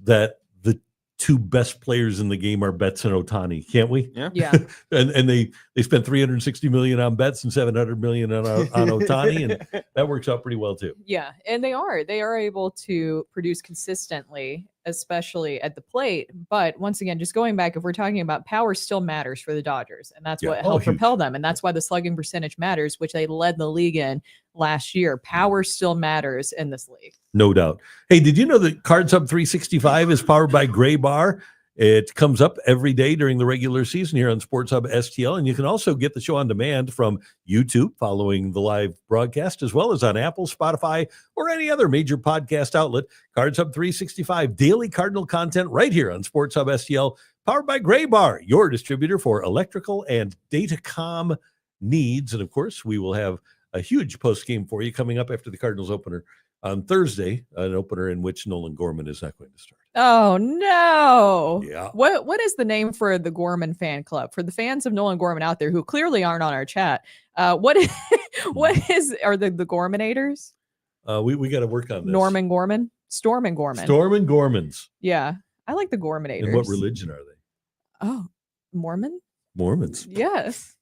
A: that the two best players in the game are Betts and Ohtani, can't we?
B: Yeah.
A: and they spent $360 million on Betts and $700 million on Ohtani, and that works out pretty well too.
B: Yeah, and they are able to produce consistently, especially at the plate. But once again, just going back, if we're talking about power, still matters for the Dodgers, and that's what helped propel them, and that's why the slugging percentage matters, which they led the league in last year. Power still matters in this league.
A: No doubt. Hey, did you know that Cards Hub 365 is powered by Gray Bar? It comes up every day during the regular season here on Sports Hub STL, and you can also get the show on demand from YouTube following the live broadcast, as well as on Apple, Spotify, or any other major podcast outlet. Cards Hub 365, daily Cardinal content right here on Sports Hub STL, powered by Gray Bar, your distributor for electrical and datacom needs. And of course, we will have a huge post game for you coming up after the Cardinals opener on Thursday, an opener in which Nolan Gorman is not going to start.
B: Oh no!
A: Yeah.
B: What is the name for the Gorman fan club? For the fans of Nolan Gorman out there who clearly aren't on our chat, are the Gormanators?
A: We got to work on this.
B: Norman Gorman, Storm and Gorman.
A: Storm and Gormans.
B: Yeah, I like the Gormanators.
A: And what religion are they?
B: Oh, Mormon.
A: Mormons.
B: Yes.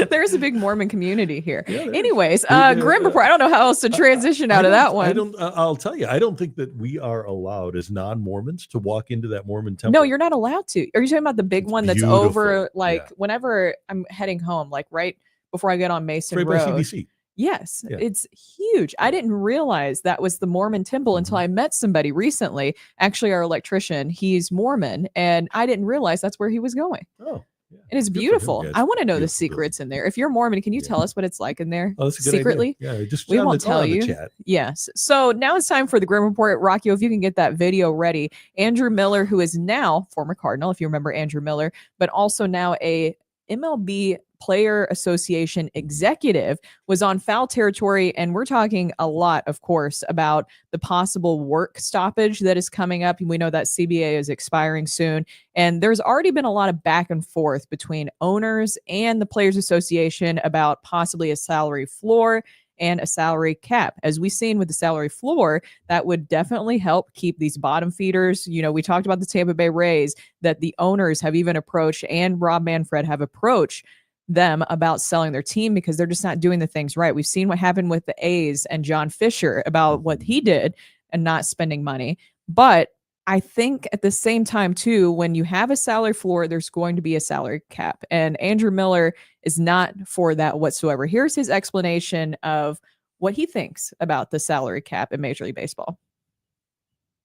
B: There's a big Mormon community here.
A: Yeah,
B: anyways, Grim Report. I don't know how else to transition out of that one.
A: I'll tell you, I don't think that we are allowed as non-Mormons to walk into that Mormon temple.
B: No, you're not allowed to. Are you talking about the big one that's
A: beautiful.
B: over, whenever I'm heading home, like right before I get on Mason
A: right
B: Road?
A: By CDC.
B: Yes, it's huge. I didn't realize that was the Mormon temple until I met somebody recently. Actually, our electrician, he's Mormon, and I didn't realize that's where he was going.
A: Oh.
B: Yeah. And it's beautiful. I want to know the secrets in there. If you're Mormon, can you tell us what it's like in there?
A: Oh, that's a good
B: secretly?
A: Idea. Yeah, just
B: we won't tell you. Yes. So now it's time for the Grim Report. Rocky, if you can get that video ready. Andrew Miller, who is now former Cardinal, if you remember Andrew Miller, but also now a MLB Player Association executive, was on foul territory, and we're talking a lot, of course, about the possible work stoppage that is coming up. We know that CBA is expiring soon, and there's already been a lot of back and forth between owners and the Players Association about possibly a salary floor and a salary cap. As we've seen with the salary floor, that would definitely help keep these bottom feeders. You know, we talked about the Tampa Bay Rays, that the owners have even approached, and Rob Manfred have approached them about selling their team because they're just not doing the things right. We've seen what happened with the A's and John Fisher about what he did and not spending money. But I think at the same time, too, when you have a salary floor, there's going to be a salary cap. And Andrew Miller is not for that whatsoever. Here's his explanation of what he thinks about the salary cap in Major League Baseball.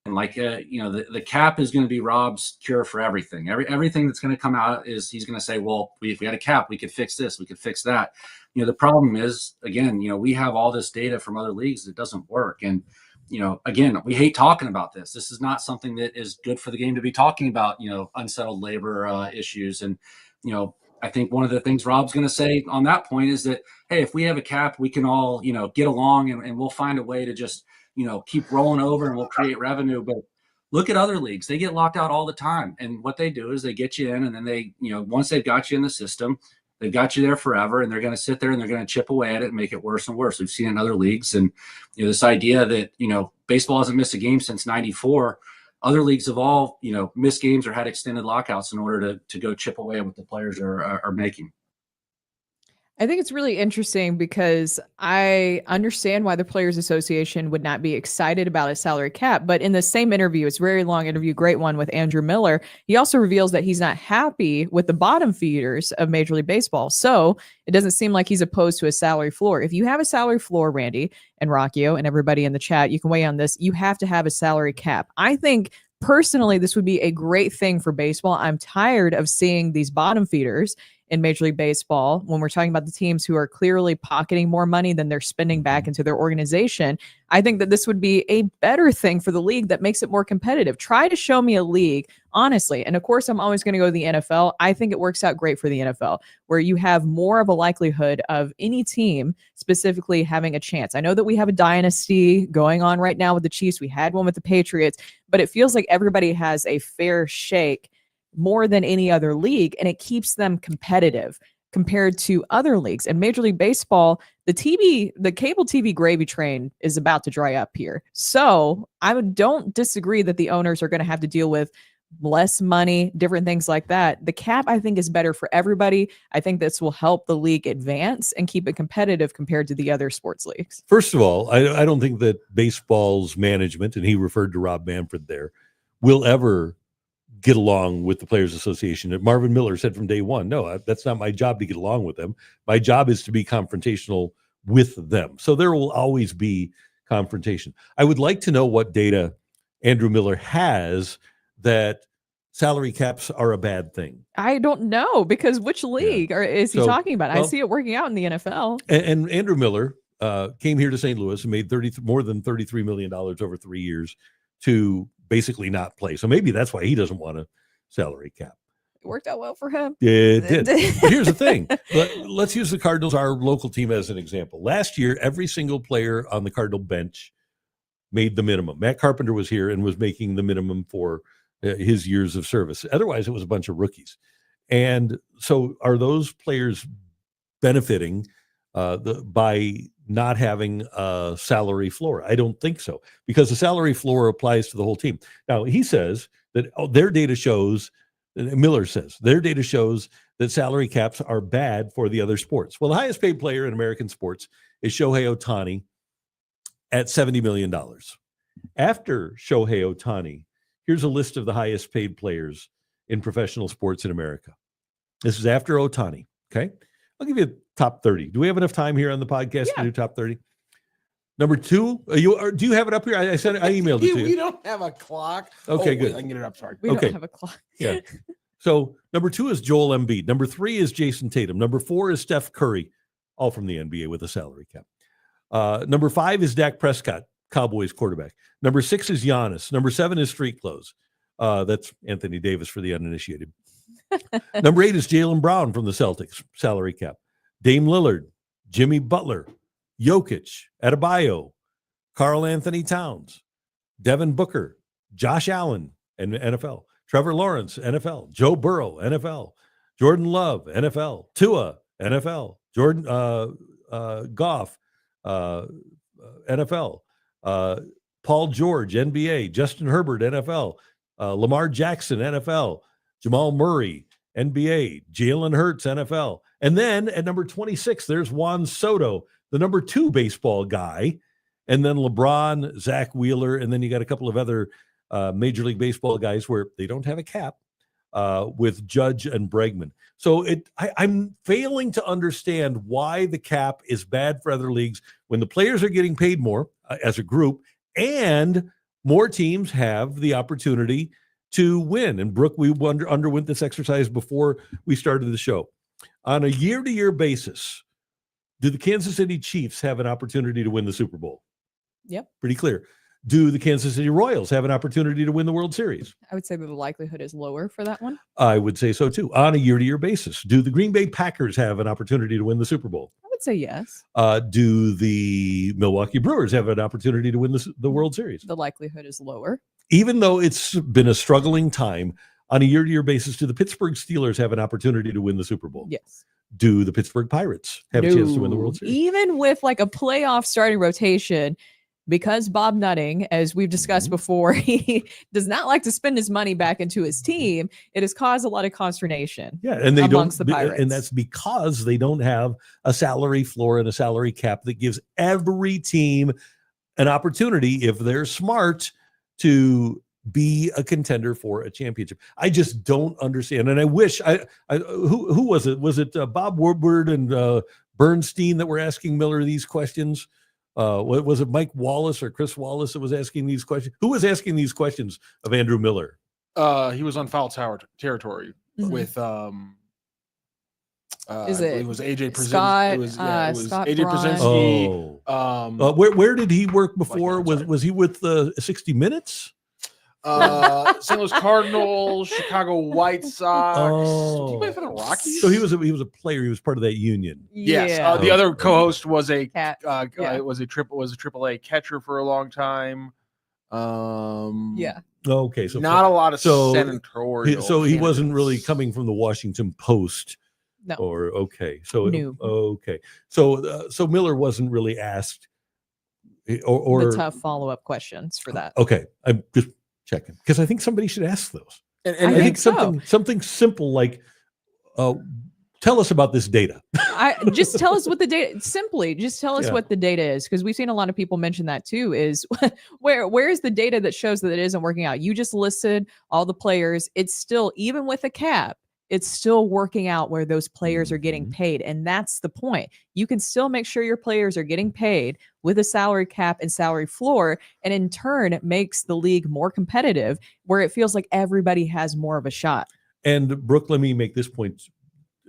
E: And the cap is going to be Rob's cure for everything. Everything that's going to come out is he's going to say, well, if we had a cap, we could fix this, we could fix that. The problem is, again, we have all this data from other leagues that doesn't work. And, again, we hate talking about this. This is not something that is good for the game to be talking about, unsettled labor issues. And, I think one of the things Rob's going to say on that point is that, hey, if we have a cap, we can all, get along and we'll find a way to just, keep rolling over and we'll create revenue. But look at other leagues. They get locked out all the time. And what they do is they get you in, and then they, once they've got you in the system, they've got you there forever, and they're going to sit there and they're going to chip away at it and make it worse and worse. We've seen it in other leagues. And, this idea that, baseball hasn't missed a game since 94. Other leagues have all, missed games or had extended lockouts in order to go chip away at what the players are making.
B: I think it's really interesting because I understand why the Players Association would not be excited about a salary cap. But in the same interview, it's a very long interview, great one with Andrew Miller, he also reveals that he's not happy with the bottom feeders of Major League Baseball. So it doesn't seem like he's opposed to a salary floor. If you have a salary floor, Randy and Rockio and everybody in the chat, you can weigh on this. You have to have a salary cap. I think personally, this would be a great thing for baseball. I'm tired of seeing these bottom feeders in Major League Baseball, when we're talking about the teams who are clearly pocketing more money than they're spending back into their organization, I think that this would be a better thing for the league that makes it more competitive. Try to show me a league, honestly. And of course, I'm always going to go to the NFL. I think it works out great for the NFL, where you have more of a likelihood of any team specifically having a chance. I know that we have a dynasty going on right now with the Chiefs. We had one with the Patriots, but it feels like everybody has a fair shake more than any other league, and it keeps them competitive compared to other leagues. And Major League Baseball, the cable TV gravy train is about to dry up here. So I don't disagree that the owners are going to have to deal with less money, different things like that. The cap, I think, is better for everybody. I think this will help the league advance and keep it competitive compared to the other sports leagues.
A: First of all, I don't think that baseball's management, and he referred to Rob Manfred there, will ever get along with the Players Association. Marvin Miller said from day one, no, that's not my job to get along with them. My job is to be confrontational with them. So there will always be confrontation. I would like to know what data Andrew Miller has that salary caps are a bad thing.
B: I don't know, because which league is he talking about?
A: Well,
B: I see it working out in the NFL.
A: And Andrew Miller came here to St. Louis and made more than $33 million over 3 years to basically not play. So maybe that's why he doesn't want a salary cap.
B: It worked out well for him.
A: It did. But here's the thing. Let's use the Cardinals, our local team, as an example. Last year, every single player on the Cardinal bench made the minimum. Matt Carpenter was here and was making the minimum for his years of service. Otherwise, it was a bunch of rookies. And so are those players benefiting by not having a salary floor? I don't think so, because the salary floor applies to the whole team. Now, he says that their data shows, Miller says, their data shows that salary caps are bad for the other sports. Well, the highest paid player in American sports is Shohei Ohtani at $70 million. After Shohei Ohtani, here's a list of the highest paid players in professional sports in America. This is after Ohtani, okay? I'll give you a top 30. Do we have enough time here on the podcast to do top 30? Number 2, do you have it up here? I emailed it to you.
C: We don't have a clock.
A: Okay, good.
C: I can get it up. Sorry.
B: We don't have a clock.
A: Yeah. So number 2 is Joel Embiid. Number 3 is Jason Tatum. Number 4 is Steph Curry, all from the NBA with a salary cap. Number 5 is Dak Prescott, Cowboys quarterback. Number 6 is Giannis. Number 7 is Street Clothes. That's Anthony Davis for the uninitiated. Number 8 is Jaylen Brown from the Celtics, salary cap. Dame Lillard, Jimmy Butler, Jokic, Adebayo, Karl Anthony Towns, Devin Booker, Josh Allen, and NFL. Trevor Lawrence, NFL. Joe Burrow, NFL. Jordan Love, NFL. Tua, NFL. Jordan Goff, NFL. Paul George, NBA. Justin Herbert, NFL. Lamar Jackson, NFL. Jamal Murray, NBA. Jalen Hurts, NFL. And then at number 26, there's Juan Soto, the number 2 baseball guy. And then LeBron, Zach Wheeler, and then you got a couple of other Major League Baseball guys where they don't have a cap with Judge and Bregman. So I'm failing to understand why the cap is bad for other leagues when the players are getting paid more as a group and more teams have the opportunity to win. And Brooke, we underwent this exercise before we started the show. On a year-to-year basis, do the Kansas City Chiefs have an opportunity to win the Super Bowl?
B: Yep.
A: Pretty clear. Do the Kansas City Royals have an opportunity to win the World Series?
B: I would say that the likelihood is lower for that one.
A: I would say so too. On a year-to-year basis, do the Green Bay Packers have an opportunity to win the Super Bowl?
B: I would say yes.
A: Do the Milwaukee Brewers have an opportunity to win the World Series?
B: The likelihood is lower.
A: Even though it's been a struggling time, on a year-to-year basis, do the Pittsburgh Steelers have an opportunity to win the Super Bowl?
B: Yes.
A: Do the Pittsburgh Pirates have a chance to win the World Series?
B: Even with like a playoff starting rotation, because Bob Nutting, as we've discussed before, he does not like to spend his money back into his team. It has caused a lot of consternation.
A: Yeah, and they
B: amongst
A: don't,
B: the Pirates.
A: and that's because they don't have a salary floor and a salary cap that gives every team an opportunity, if they're smart, to be a contender for a championship. I just don't understand, and I wish who was it? Was it Bob Woodward and Bernstein that were asking Miller these questions? Was it Mike Wallace or Chris Wallace that was asking these questions? Who was asking these questions of Andrew Miller?
C: He was on foul territory with
B: Is
C: I believe
B: it
C: it was AJ Przinsky.
B: Scott,
C: It was
B: Scott
C: AJ
B: Braun?
C: Przinsky.
A: Oh, where did he work before?
C: I'm sorry.
A: Was he with 60 Minutes?
C: St. Louis Cardinals, Chicago White Sox. Did he play for the Rockies?
A: So he was a player. He was part of that union.
C: Yes.
B: Yeah.
C: The other co-host was a
B: Cat. Yeah.
C: was a AAA catcher for a long time.
B: Yeah.
A: Okay, so
C: not a lot of
A: so
C: senatorial.
A: so he wasn't
C: candidates.
A: really coming from the Washington Post.
B: No.
A: Or so
B: No.
A: okay, so Miller wasn't really asked, or
B: The tough follow-up questions for that.
A: Okay, I'm just checking because I think somebody should ask those.
C: And
B: I think so.
A: something simple like, tell us about this data.
B: Just tell us what the data. Simply, just tell us
A: Yeah.
B: what the data is, because we've seen a lot of people mention that too. Is where's the data that shows that it isn't working out? You just listed all the players. It's still, even with a cap, it's still working out where those players are getting paid. And that's the point. You can still make sure your players are getting paid with a salary cap and salary floor. And in turn, it makes the league more competitive, where it feels like everybody has more of a shot.
A: And Brooke, let me make this point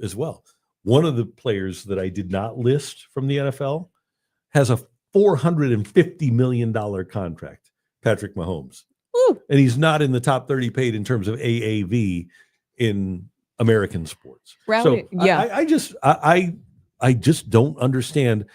A: as well. One of the players that I did not list from the NFL has a $450 million contract, Patrick Mahomes.
B: Woo.
A: And he's not in the top 30 paid in terms of AAV in American sports.
B: Rowdy,
A: So
B: yeah.
A: I just don't understand.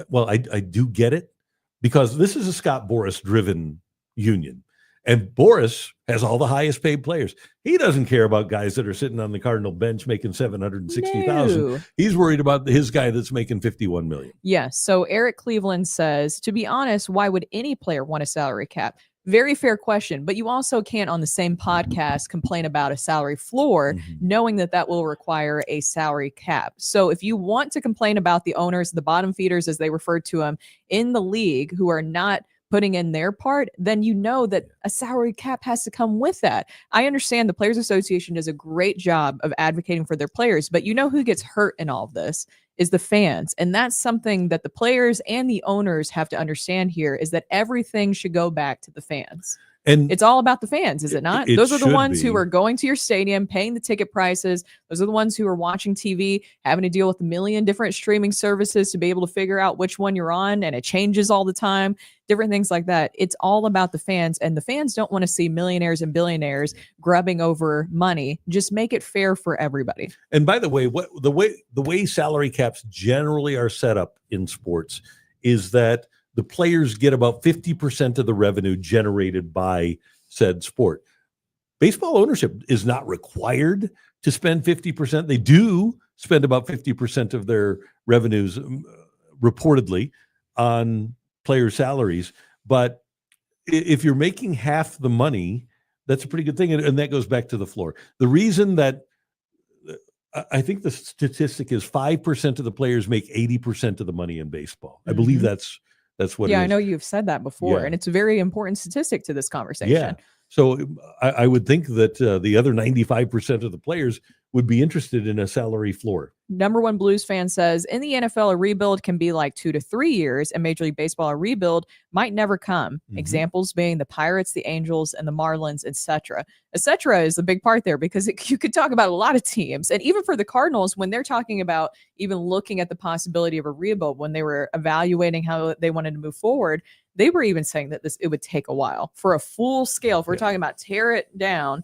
A: Well, I do get it, because this is a Scott Boras driven union, and Boras has all the highest paid players. He doesn't care about guys that are sitting on the Cardinal bench making $760,000.
B: No.
A: He's worried about his guy that's making $51 million.
B: Yes. So Eric Cleveland says, to be honest, why would any player want a salary cap? Very fair question. But you also can't, on the same podcast, complain about a salary floor, knowing that that will require a salary cap. So if you want to complain about the owners, the bottom feeders, as they refer to them in the league, who are not putting in their part, then you know that a salary cap has to come with that. I understand the Players Association does a great job of advocating for their players, but you know who gets hurt in all of this is the fans. And that's something that the players and the owners have to understand here, is that everything should go back to the fans.
A: And
B: It's all about the fans, is it not?
A: it
B: Those are the
A: should
B: ones
A: be.
B: who are going to your stadium, paying the ticket prices. Those are the ones who are watching TV, having to deal with a million different streaming services to be able to figure out which one you're on, and it changes all the time, different things like that. It's all about the fans, and the fans don't want to see millionaires and billionaires grubbing over money. Just make it fair for everybody.
A: And by the way, the way salary caps generally are set up in sports is that the players get about 50% of the revenue generated by said sport. Baseball ownership is not required to spend 50%. They do spend about 50% of their revenues reportedly on player salaries. But if you're making half the money, that's a pretty good thing. And that goes back to the floor. The reason that I think the statistic is 5% of the players make 80% of the money in baseball. I believe that's what it is.
B: I know you've said that before,
A: Yeah.
B: and it's a very important statistic to this conversation.
A: Yeah. So I would think that the other 95% of the players would be interested in a salary floor.
B: Number one Blues fan says, in the NFL, a rebuild can be like 2 to 3 years, and Major League Baseball, a rebuild might never come. Examples being the Pirates, the Angels, and the Marlins, etc. Etc. is a big part there, because you could talk about a lot of teams. And even for the Cardinals, when they're talking about even looking at the possibility of a rebuild, when they were evaluating how they wanted to move forward, they were even saying that it would take a while for a full scale. If we're talking about tear it down,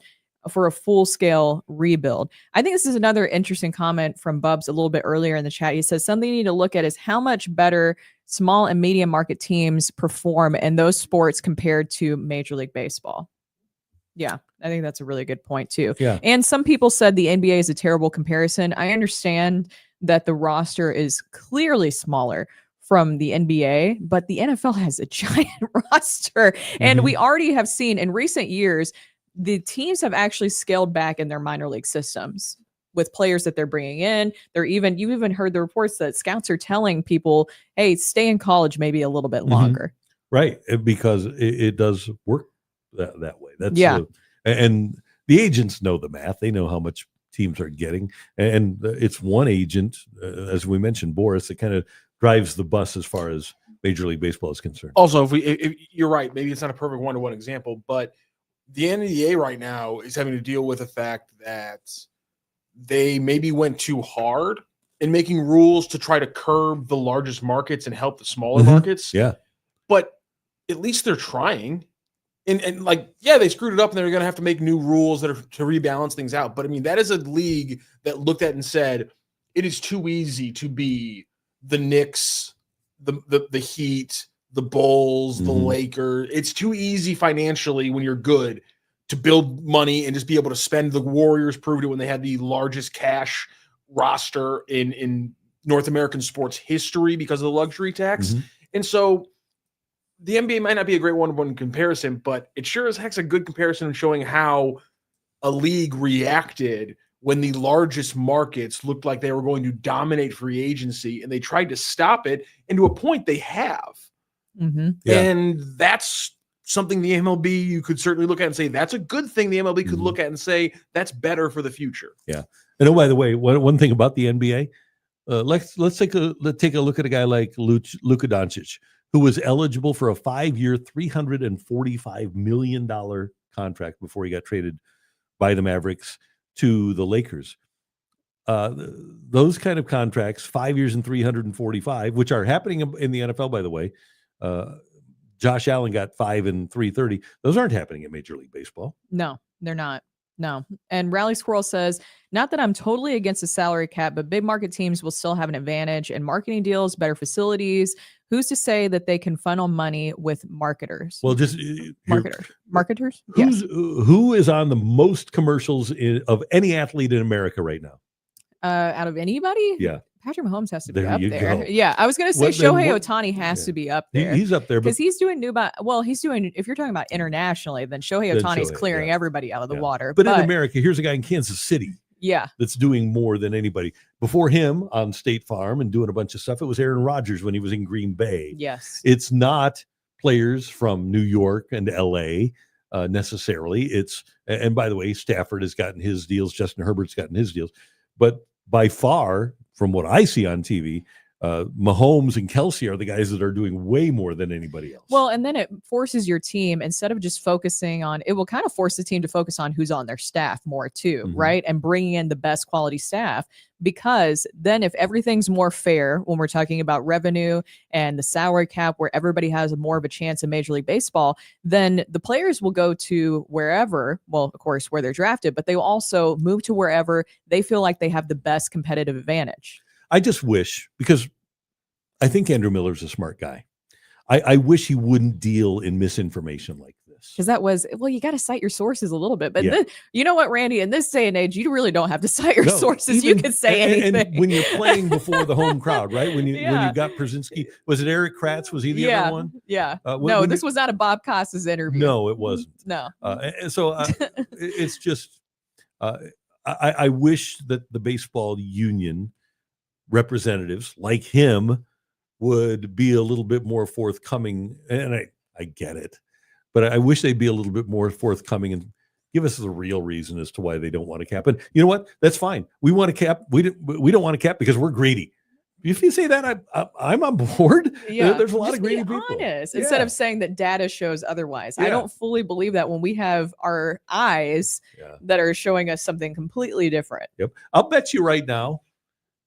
B: for a full-scale rebuild. I think this is another interesting comment from Bubs a little bit earlier in the chat. He says something you need to look at is how much better small and medium market teams perform in those sports compared to Major League Baseball. Yeah, I think that's a really good point too.
A: Yeah.
B: And some people said the NBA is a terrible comparison. I understand that the roster is clearly smaller from the NBA, but the NFL has a giant roster. And we already have seen in recent years, the teams have actually scaled back in their minor league systems with players that they're bringing in. You've even heard the reports that scouts are telling people, hey, stay in college maybe a little bit longer.
A: Right. Because it does work that way. That's
B: Yeah.
A: And the agents know the math. They know how much teams are getting. And it's one agent, as we mentioned, Boras, that kind of drives the bus as far as Major League Baseball is concerned.
C: Also, if you're right, maybe it's not a perfect one-to-one example, but the NBA right now is having to deal with the fact that they maybe went too hard and making rules to try to curb the largest markets and help the smaller
A: Mhm.
C: markets.
A: Yeah.
C: But at least they're trying. And like, yeah, they screwed it up and they're going to have to make new rules that are to rebalance things out. But I mean, that is a league that looked at and said, it is too easy to be the Knicks, the Heat, the Bulls, the
A: Mhm.
C: Lakers. It's too easy financially when you're good to build money and just be able to spend. The Warriors proved it when they had the largest cash roster in North American sports history because of the luxury tax.
A: Mhm.
C: And so the NBA might not be a great one-to-one comparison, but it sure as heck's a good comparison in showing how a league reacted when the largest markets looked like they were going to dominate free agency, and they tried to stop it. And to a point, they have.
B: Mm-hmm.
A: Yeah.
C: And that's something the MLB, you could certainly look at and say, that's a good thing the MLB could
A: Mhm.
C: look at and say, that's better for the future.
A: And oh, by the way, one thing about the NBA, let's take a look at a guy like Luka Doncic, who was eligible for a 5-year, $345 million contract before he got traded by the Mavericks to the Lakers. Those kind of contracts, 5 years and 345, which are happening in the NFL, by the way. Josh Allen got 5 and 330. Those aren't happening in Major League Baseball.
B: No, they're not. No. And Rally Squirrel says, not that I'm totally against the salary cap, but big market teams will still have an advantage in marketing deals, better facilities. Who's to say that they can funnel money with marketers?
A: Well, just
B: Marketers? Yes.
A: who is on the most commercials of any athlete in America right now?
B: Out of anybody?
A: Yeah.
B: Patrick Mahomes has to be
A: There
B: up
A: you
B: there.
A: go.
B: Yeah, I was going to say Shohei Ohtani has to be up there.
A: He's up there, but
B: Because he's doing he's doing, if you're talking about internationally, then Shohei
A: Then
B: Ohtani's
A: Shohei,
B: clearing
A: yeah.
B: everybody out of the
A: Yeah.
B: water.
A: But in America, here's a guy in Kansas City
B: yeah,
A: that's doing more than anybody. Before him on State Farm and doing a bunch of stuff, it was Aaron Rodgers when he was in Green Bay.
B: yes.
A: It's not players from New York and LA necessarily. It's, and by the way, Stafford has gotten his deals, Justin Herbert's gotten his deals. But by far, from what I see on TV, Mahomes and Kelsey are the guys that are doing way more than anybody else.
B: Well, and then it forces your team, instead of just focusing on, it will kind of force the team to focus on who's on their staff more too,
A: Mhm.
B: right? And bringing in the best quality staff, because then if everything's more fair, when we're talking about revenue and the salary cap, where everybody has more of a chance in Major League Baseball, then the players will go to wherever, well, of course, where they're drafted, but they will also move to wherever they feel like they have the best competitive advantage.
A: I just wish, because I think Andrew Miller's a smart guy. I wish he wouldn't deal in misinformation like this.
B: Because that was, well, you got to cite your sources a little bit. But
A: Yeah.
B: you know what, Randy, in this day and age, you really don't have to cite your
A: No,
B: sources. You
A: even-
B: can say
A: and
B: anything.
A: when you're playing before the home crowd, right? When you
B: Yeah.
A: got Brzezinski, was it Eric Kratz? Was he the other one?
B: Yeah.
A: When
B: This was not a Bob Costas interview.
A: No, it wasn't.
B: No.
A: And so it's just, I wish that the baseball union representatives like him would be a little bit more forthcoming. And I get it, but I wish they'd be a little bit more forthcoming and give us the real reason as to why they don't want to cap. And you know what? That's fine. We want to cap. We don't want to cap because we're greedy. If you say that, I'm on board.
B: Yeah.
A: There's a lot
B: Just
A: of greedy
B: be
A: people.
B: honest, instead
A: Yeah.
B: of saying that data shows otherwise. I
A: Yeah.
B: don't fully believe that when we have our eyes
A: Yeah.
B: that are showing us something completely different.
A: Yep. I'll bet you right now,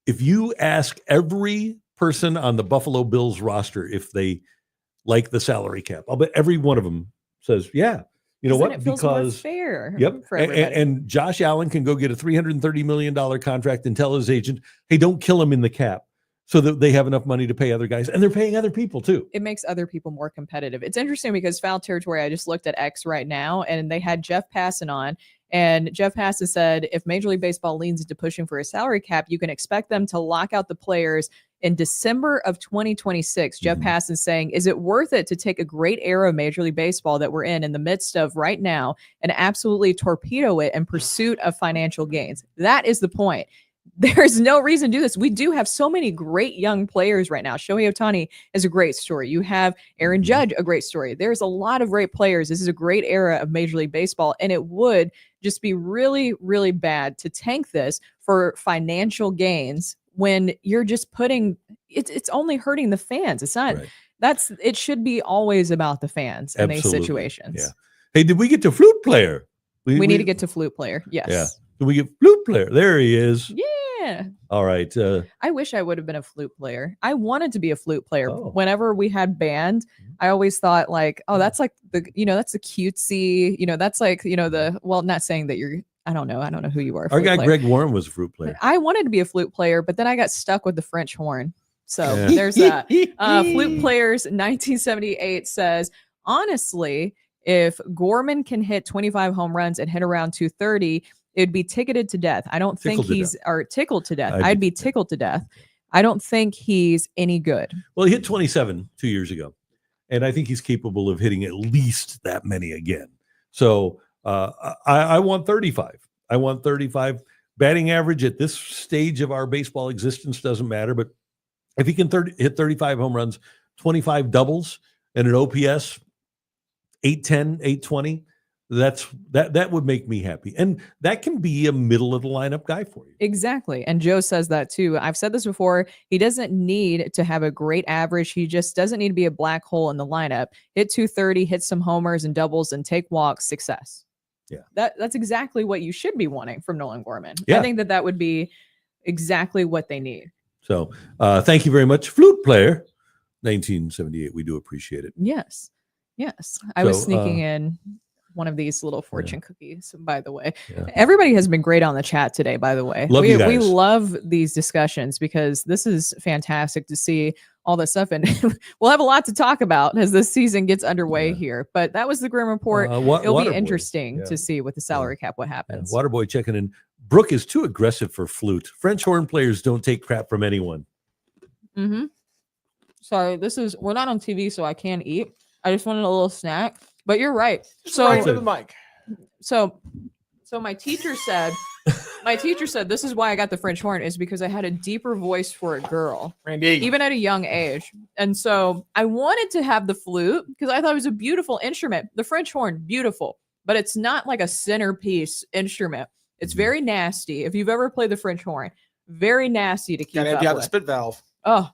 A: if you ask every person on the Buffalo Bills roster if they like the salary cap, I'll bet every one of them says, yeah. You know
B: Then
A: what?
B: it feels more
A: Because
B: fair.
A: yep.
B: For
A: And,
B: everybody.
A: and Josh Allen can go get a $330 million contract and tell his agent, hey, don't kill him in the cap, so that they have enough money to pay other guys. And they're paying other people too.
B: It makes other people more competitive. It's interesting because Foul Territory, I just looked at X right now, and they had Jeff Passan on. And Jeff Passan said, if Major League Baseball leans into pushing for a salary cap, you can expect them to lock out the players in December of 2026. Jeff
A: Mhm.
B: Passan saying, is it worth it to take a great era of Major League Baseball that we're in the midst of right now and absolutely torpedo it in pursuit of financial gains? That is the point. There's no reason to do this. We do have so many great young players right now. Shohei Ohtani is a great story. You have Aaron Judge, a great story. There's a lot of great players. This is a great era of Major League Baseball, and it would just be really, really bad to tank this for financial gains when you're just putting it's only hurting the fans. It's not.
A: Right.
B: It should be always about the fans in these
A: Absolutely.
B: situations.
A: Yeah. Hey, did we get to flute player?
B: We need to get to flute player. Yes.
A: Yeah. Can we get flute player? There he is.
B: Yeah.
A: All right.
B: I wish I would have been a flute player. I wanted to be a flute player.
A: Oh.
B: Whenever we had band, I always thought like, oh, that's like that's the cutesy, that's like, not saying that you're, I don't know who you are.
A: Our guy
B: player.
A: Greg Warren was a flute player.
B: I wanted to be a flute player, but then I got stuck with the French horn. So
A: Yeah.
B: there's that. Flute Players 1978 says, honestly, if Gorman can hit 25 home runs and hit around 230, it'd be ticketed to death. I don't think tickled to death. I'd be tickled to death. I don't think he's any good.
A: Well, he hit 27 2 years ago, and I think he's capable of hitting at least that many again. So I want 35. I want 35. Batting average at this stage of our baseball existence doesn't matter, but if he can hit 35 home runs, 25 doubles, and an OPS 810, 820, that would make me happy. And that can be a middle of the lineup guy for you.
B: Exactly. And Joe says that too. I've said this before. He doesn't need to have a great average. He just doesn't need to be a black hole in the lineup. Hit 230, hit some homers and doubles and take walks, success.
A: Yeah.
B: That's exactly what you should be wanting from Nolan Gorman.
A: Yeah.
B: I think that would be exactly what they need.
A: So thank you very much, Flute Player 1978. We do appreciate it.
B: Yes. I was sneaking in one of these little fortune cookies, by the way.
A: Yeah.
B: Everybody has been great on the chat today, by the way.
A: Love you guys.
B: We love these discussions because this is fantastic to see all this stuff. And we'll have a lot to talk about as this season gets underway here. But that was the Grim Report. It'll be interesting to see with the salary cap what happens.
A: Waterboy checking in. Brooke is too aggressive for flute. French horn players don't take crap from anyone.
B: Mm-hmm. Sorry, we're not on TV, so I can't eat. I just wanted a little snack. But you're right. So
C: right to the mic.
B: So my teacher said this is why I got the French horn is because I had a deeper voice for a girl,
C: Randy,
B: even at a young age. And so I wanted to have the flute because I thought it was a beautiful instrument. The French horn, beautiful, but it's not like a centerpiece instrument. It's very nasty. If you've ever played the French horn, very nasty to keep up
C: the
B: with.
C: spit valve.
B: Oh,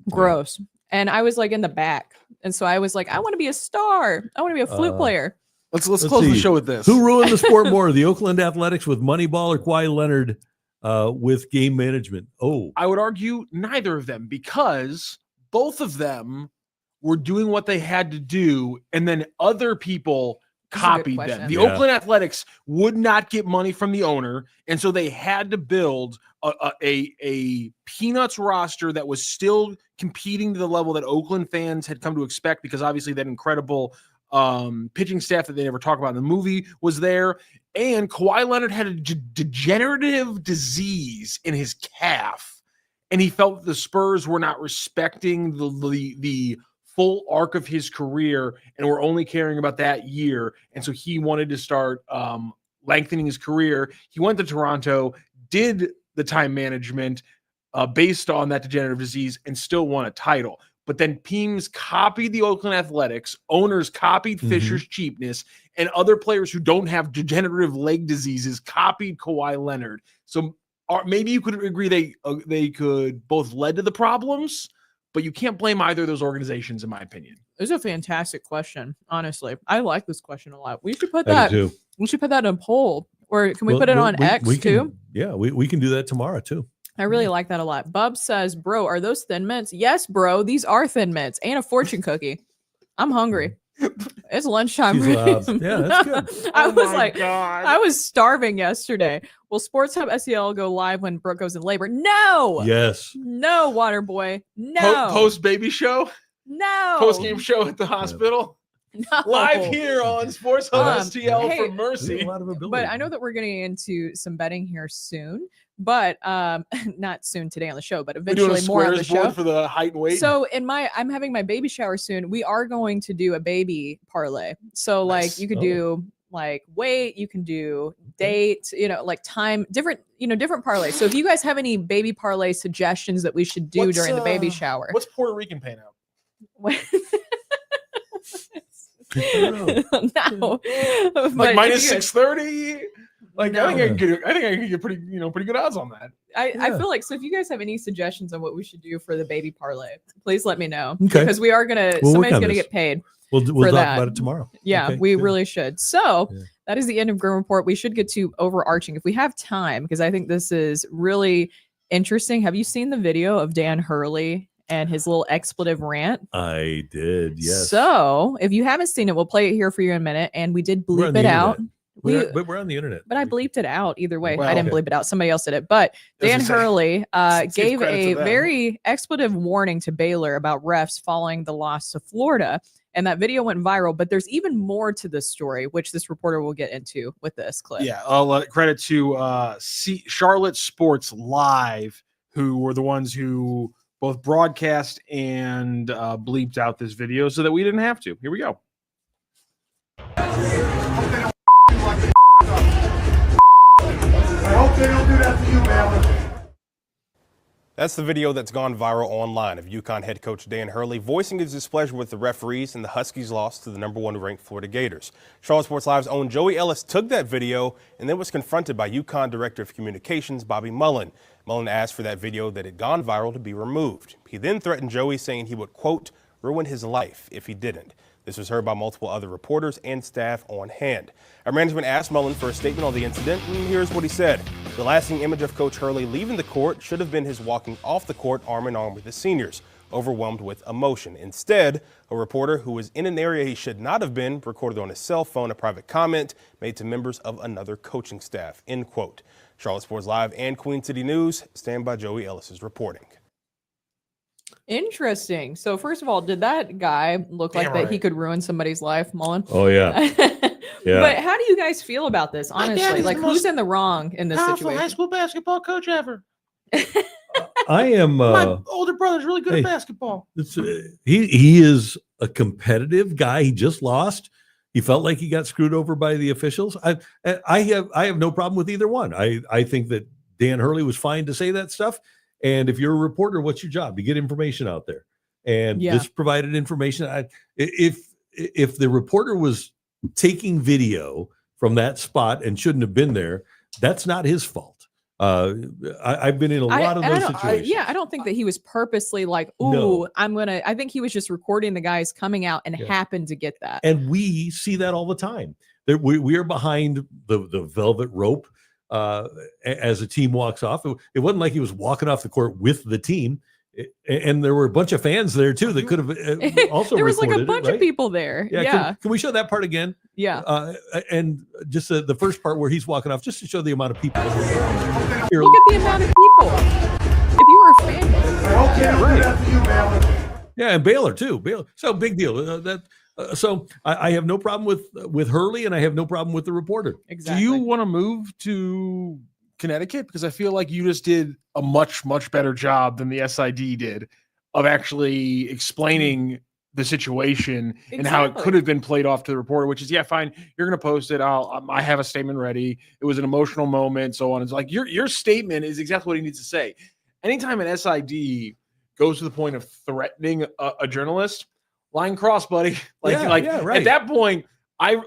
B: gross. And I was like in the back. And so I was like, I want to be a star. I want to be a flute player.
C: Let's close the show with this.
A: Who ruined the sport more, the Oakland Athletics with Moneyball or Kawhi Leonard with game management? Oh,
C: I would argue neither of them because both of them were doing what they had to do, and then other people copied them. The Oakland Athletics would not get money from the owner, and so they had to build a peanuts roster that was still competing to the level that Oakland fans had come to expect, because obviously that incredible pitching staff that they never talk about in the movie was there. And Kawhi Leonard had a degenerative disease in his calf, and he felt the Spurs were not respecting the full arc of his career and were only caring about that year. And so he wanted to start lengthening his career. He went to Toronto, did the time management based on that degenerative disease, and still won a title. But then teams copied the Oakland Athletics, owners copied Fisher's cheapness, and other players who don't have degenerative leg diseases copied Kawhi Leonard. So maybe you could agree they could both led to the problems, but you can't blame either of those organizations, in my opinion.
B: It's a fantastic question, honestly. I like this question a lot. We should put that. We should put that in a poll, or can we put it on X too?
A: Yeah, we can do that tomorrow too.
B: I really like that a lot. Bub says, bro, are those Thin Mints? Yes, bro. These are Thin Mints and a fortune cookie. I'm hungry. It's lunchtime.
A: Yeah, that's good.
B: I was starving yesterday. Will Sports Hub SEL go live when Brooke goes in labor? No.
A: Yes.
B: No, water boy. No.
C: Post baby show?
B: No.
C: Post game show at the hospital?
B: No.
C: Live here on Sports Hub STL for Mercy.
B: But I know that we're getting into some betting here soon, but not soon today on the show, but eventually more on the show
C: for the height and weight.
B: So I'm having my baby shower soon. We are going to do a baby parlay. So like you could do like weight, you can do date, like time, different parlays. So if you guys have any baby parlay suggestions that we should do during the baby shower.
C: What's Puerto Rican paying out?
B: No,
C: like minus 630. Like no. I think I can get pretty good odds on that.
B: I feel like, so if you guys have any suggestions on what we should do for the baby parlay, please let me know.
A: Okay.
B: Because we are somebody's gonna get paid.
A: We'll talk about it tomorrow.
B: Yeah, we really should. So that is the end of Grim Report. We should get to overarching if we have time, because I think this is really interesting. Have you seen the video of Dan Hurley and his little expletive rant?
A: I did, yes.
B: So if you haven't seen it, we'll play it here for you in a minute, and we did
A: We're on
B: bleep
A: the
B: it out.
A: but we're on the internet.
B: But I bleeped it out either way.
C: Well,
B: I didn't
A: okay.
B: bleep it out. Somebody else did it. But Dan Hurley gave
C: credit
B: a
C: to them.
B: very expletive warning to Baylor about refs following the loss to Florida. And that video went viral. But there's even more to this story, which this reporter will get into with this clip.
C: Yeah, I'll credit to Charlotte Sports Live, who were the ones who both broadcast and bleeped out this video so that we didn't have to. Here we go.
F: I hope they don't do that to you, man.
G: That's the video that's gone viral online of UConn head coach Dan Hurley voicing his displeasure with the referees and the Huskies' loss to the #1 ranked Florida Gators. Charlotte Sports Live's own Joey Ellis took that video and then was confronted by UConn Director of Communications Bobby Mullen. Mullen asked for that video that had gone viral to be removed. He then threatened Joey, saying he would, quote, ruin his life if he didn't. This was heard by multiple other reporters and staff on hand. Our management asked Mullen for a statement on the incident, and here's what he said. The lasting image of Coach Hurley leaving the court should have been his walking off the court arm in arm with the seniors, overwhelmed with emotion. Instead, a reporter who was in an area he should not have been recorded on his cell phone a private comment made to members of another coaching staff, end quote. Charlotte Sports Live and Queen City News stand by Joey Ellis's reporting.
B: Interesting. So first of all, did that guy look like that he could ruin somebody's life, Mullen?
A: Oh, yeah. Yeah.
B: But how do you guys feel about this,
C: My dad
B: honestly?
C: is
B: Like,
C: the
B: who's
C: most
B: in the wrong in this
C: Powerful high
B: situation?
C: school basketball coach ever.
A: I am.
C: My older brother's really good
A: hey.
C: at basketball.
A: He is a competitive guy. He just lost. He felt like he got screwed over by the officials. I have no problem with either one. I think that Dan Hurley was fine to say that stuff. And if you're a reporter, what's your job? You get information out there. And this provided information. If the reporter was taking video from that spot and shouldn't have been there, that's not his fault. I've been in a lot of those situations.
B: I don't think that he was purposely like,
A: No.
B: I think he was just recording the guys coming out and happened to get that.
A: And we see that all the time. We are behind the velvet rope as a team walks off. It wasn't like he was walking off the court with the team. And there were a bunch of fans there too that could have also
B: there was like a
A: recorded
B: bunch
A: it, right?
B: of people there. Yeah.
A: Can we show that part again?
B: Yeah.
A: And just the first part where he's walking off, just to show the amount of people. Here,
B: Look at the amount of people. If you were a fan.
F: I hope they don't do that to you, man.
A: yeah, and Baylor too. Baylor. So big deal. So I have no problem with Hurley, and I have no problem with the reporter.
B: Exactly.
C: Do you want to move to Connecticut? Because I feel like you just did a much, much better job than the SID did of actually explaining the situation and how it could have been played off to the reporter, which is, yeah, fine. You're going to post it. I have a statement ready. It was an emotional moment, so on. It's like your statement is exactly what he needs to say. Anytime an SID goes to the point of threatening a journalist, line cross, buddy. Right. At that point, I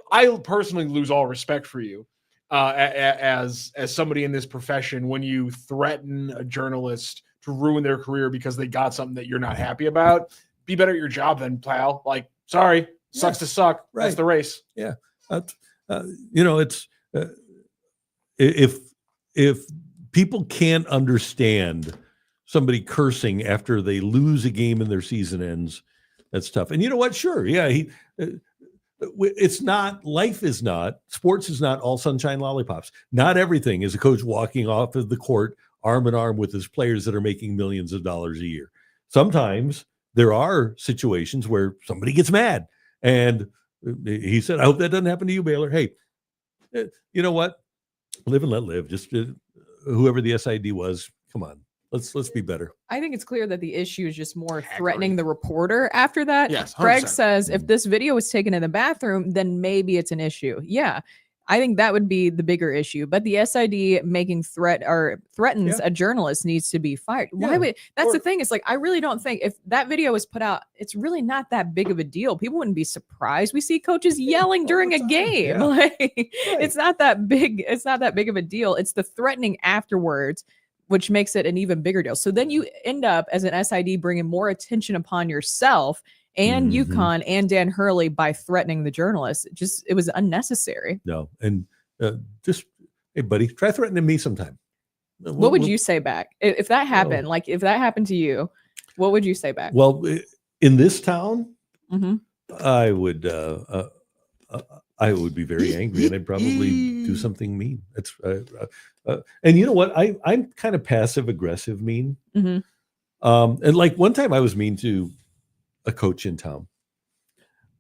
C: personally lose all respect for you as somebody in this profession when you threaten a journalist to ruin their career because they got something that you're not happy about. Be better at your job then, pal. Like, sorry, sucks to suck.
A: Right.
C: That's the race.
A: Yeah. It's if people can't understand somebody cursing after they lose a game and their season ends, that's tough. And you know what? Sure. Yeah. Sports is not all sunshine lollipops. Not everything is a coach walking off of the court arm in arm with his players that are making millions of dollars a year. Sometimes there are situations where somebody gets mad, and he said, I hope that doesn't happen to you, Baylor. Hey, you know what? Live and let live. Just whoever the SID was, come on. Let's be better.
B: I think it's clear that the issue is just more threatening the reporter after that.
C: Yes, 100%.
B: Greg says if this video was taken in the bathroom, then maybe it's an issue. Yeah. I think that would be the bigger issue. But the SID making threatens a journalist needs to be fired. Why would the thing? It's like I really don't think if that video was put out, it's really not that big of a deal. People wouldn't be surprised. We see coaches yelling during a game.
A: Yeah.
B: Like it's not that big. It's not that big of a deal. It's the threatening afterwards, which makes it an even bigger deal. So then you end up as an SID bringing more attention upon yourself and
A: Mhm.
B: UConn and Dan Hurley by threatening the journalists. It was unnecessary.
A: No, and just hey, buddy, try threatening me sometime.
B: What would you say back if that happened? Like if that happened to you, what would you say back?
A: Well, in this town,
B: Mhm.
A: I would be very angry, and I'd probably do something mean. That's and you know what? I'm kind of passive aggressive mean.
B: Mhm.
A: And like one time I was mean to a coach in town,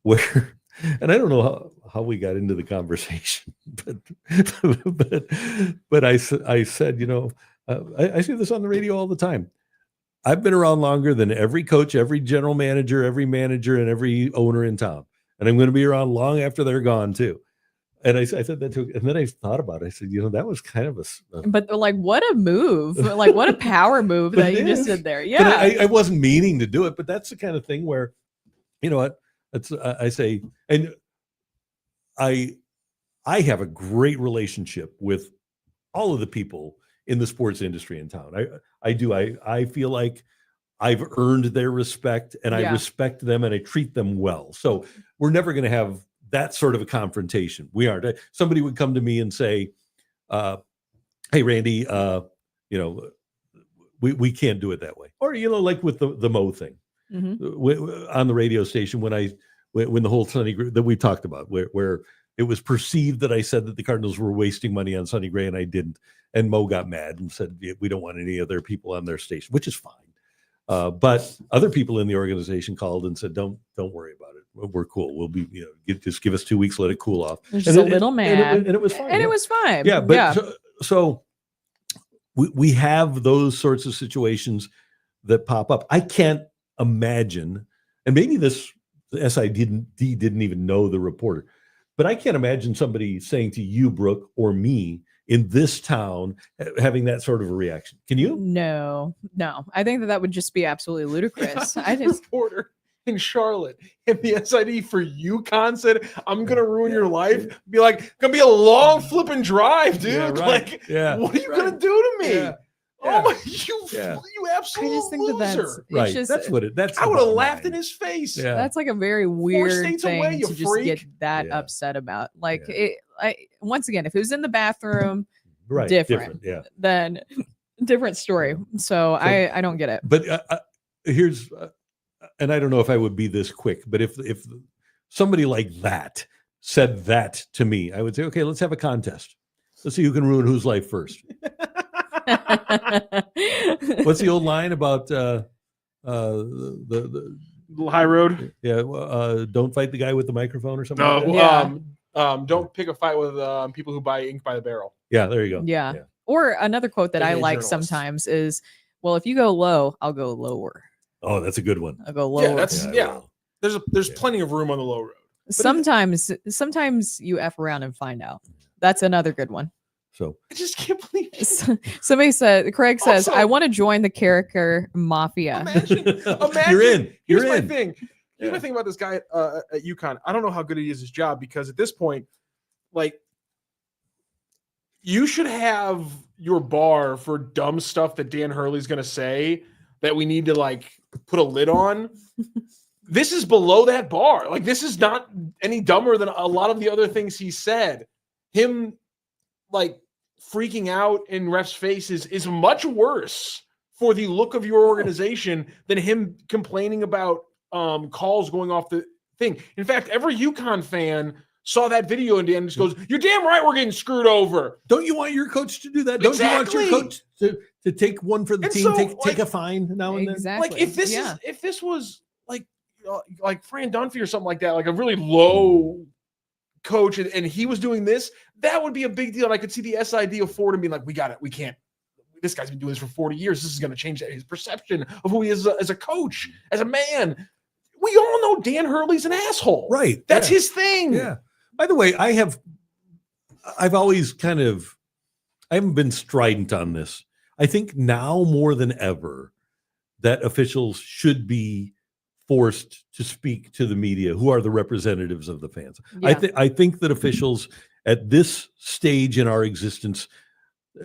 A: where, and I don't know how we got into the conversation, but I said, you know, I say this on the radio all the time. I've been around longer than every coach, every general manager, every manager, and every owner in town. And I'm going to be around long after they're gone too. And I said that too. And then I thought about it. I said, you know, that was kind of
B: But like, what a move! Like, what a power move that you just did there.
A: But
B: Yeah.
A: I wasn't meaning to do it, but that's the kind of thing where, you know what, I say, and I have a great relationship with all of the people in the sports industry in town. I do. I feel like I've earned their respect, and I respect them, and I treat them well. So we're never going to have that sort of a confrontation. We aren't. Somebody would come to me and say, hey, Randy, you know, we can't do it that way. Or, you know, like with the Mo thing on the radio station, when the whole Sonny group that we talked about, where it was perceived that I said that the Cardinals were wasting money on Sonny Gray, and I didn't. And Mo got mad and said, we don't want any other people on their station, which is fine. But other people in the organization called and said, don't worry about it. We're cool. We'll be, you know, just give us 2 weeks, let it cool off.
B: Just a little mad.
A: And it was fine.
B: And it was fine.
A: Yeah. But so we have those sorts of situations that pop up. I can't imagine, and maybe the SID didn't even know the reporter, but I can't imagine somebody saying to you, Brooke, or me in this town having that sort of a reaction. Can you?
B: No. I think that would just be absolutely ludicrous. I just
C: reporter in Charlotte and the SID for UConn said, I'm gonna ruin your life. Be like, gonna be a long flipping drive, dude.
A: Yeah, right.
C: Like, what are you gonna do to me?
A: Yeah.
C: Oh my, you absolute
B: I just think that
C: loser.
A: Right.
B: just,
A: That's what it. That's.
C: I would
A: the
C: have
A: bottom
C: laughed
A: line.
C: in his face.
A: Yeah.
B: that's like a very weird
C: states
B: thing
C: away, you
B: to just
C: freak.
B: get that
A: Yeah.
B: upset about. Like
A: Yeah.
B: once again, if it was in the bathroom,
A: Right.
B: different.
A: Yeah.
B: then different story. So I don't get it.
A: But here's, and I don't know if I would be this quick, but if somebody like that said that to me, I would say, okay, let's have a contest. Let's see who can ruin whose life first. What's the old line about the
C: High road.
A: yeah? Don't fight the guy with the microphone or something.
C: No,
A: like that?
C: don't pick a fight with people who buy ink by the barrel.
A: Yeah, there you go.
B: Yeah. Or another quote that I
C: Any
B: like
C: journalist.
B: sometimes is, well, if you go low, I'll go lower.
A: Oh, that's a good one.
B: I'll go lower.
C: Yeah, that's
A: I
C: yeah.
A: will.
C: There's
A: Yeah.
C: plenty of room on the low road.
B: Sometimes you F around and find out. That's another good one.
A: So
C: I just can't believe it.
B: Somebody said, Craig says,
C: Also-
B: I want to join the Karraker Mafia.
C: Imagine,
A: you're in.
C: Here's
A: You're
C: my
A: in.
C: thing. Here's
A: Yeah.
C: my thing about this guy at UConn. I don't know how good he is at his job, because at this point, like, you should have your bar for dumb stuff that Dan Hurley's going to say that we need to like put a lid on. This is below that bar. Like, this is not any dumber than a lot of the other things he said. Him like freaking out in refs' faces is much worse for the look of your organization than him complaining about calls going off the thing. In fact, every UConn fan saw that video and Dan just goes, "You're damn right we're getting screwed over."
A: Don't you want your coach to do that? Don't you want your
C: Exactly.
A: coach to take one for the
C: And
A: team,
C: so,
A: take
C: like-
A: a fine now and then?
B: Exactly.
C: Like, if this
B: Yeah.
C: is if this was like Fran Dunphy or something like that, like a really low coach, and he was doing this, that would be a big deal. And I could see the SID of Ford and being like, we got it. We can't. This guy's been doing this for 40 years. This is going to change his perception of who he is as a coach, as a man. We all know Dan Hurley's an asshole.
A: Right.
C: That's
A: yeah.
C: his thing.
A: Yeah. By the way, I've always I haven't been strident on this. I think now more than ever that officials should be forced to speak to the media, who are the representatives of the fans.
B: Yeah.
A: I think that officials at this stage in our existence,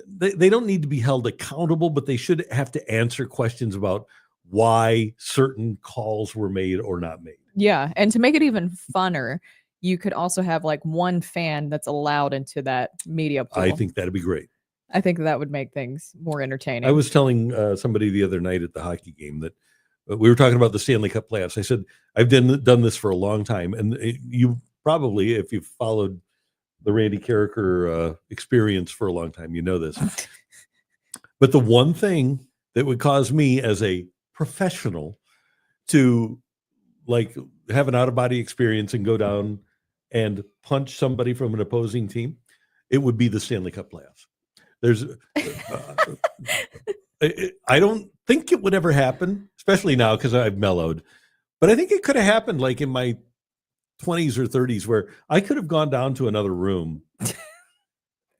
A: they don't need to be held accountable, but they should have to answer questions about why certain calls were made or not made.
B: Yeah, and to make it even funner, you could also have like one fan that's allowed into that media pool.
A: I think that'd be great.
B: I think that would make things more entertaining.
A: I was telling somebody the other night at the hockey game that we were talking about the Stanley Cup playoffs. I said, I've done this for a long time. And you probably, if you've followed the Randy Karraker experience for a long time, you know this. But the one thing that would cause me as a professional to like have an out-of-body experience and go down and punch somebody from an opposing team, it would be the Stanley Cup playoffs. There's, I don't think it would ever happen, especially now because I've mellowed. But I think it could have happened like in my 20s or 30s where I could have gone down to another room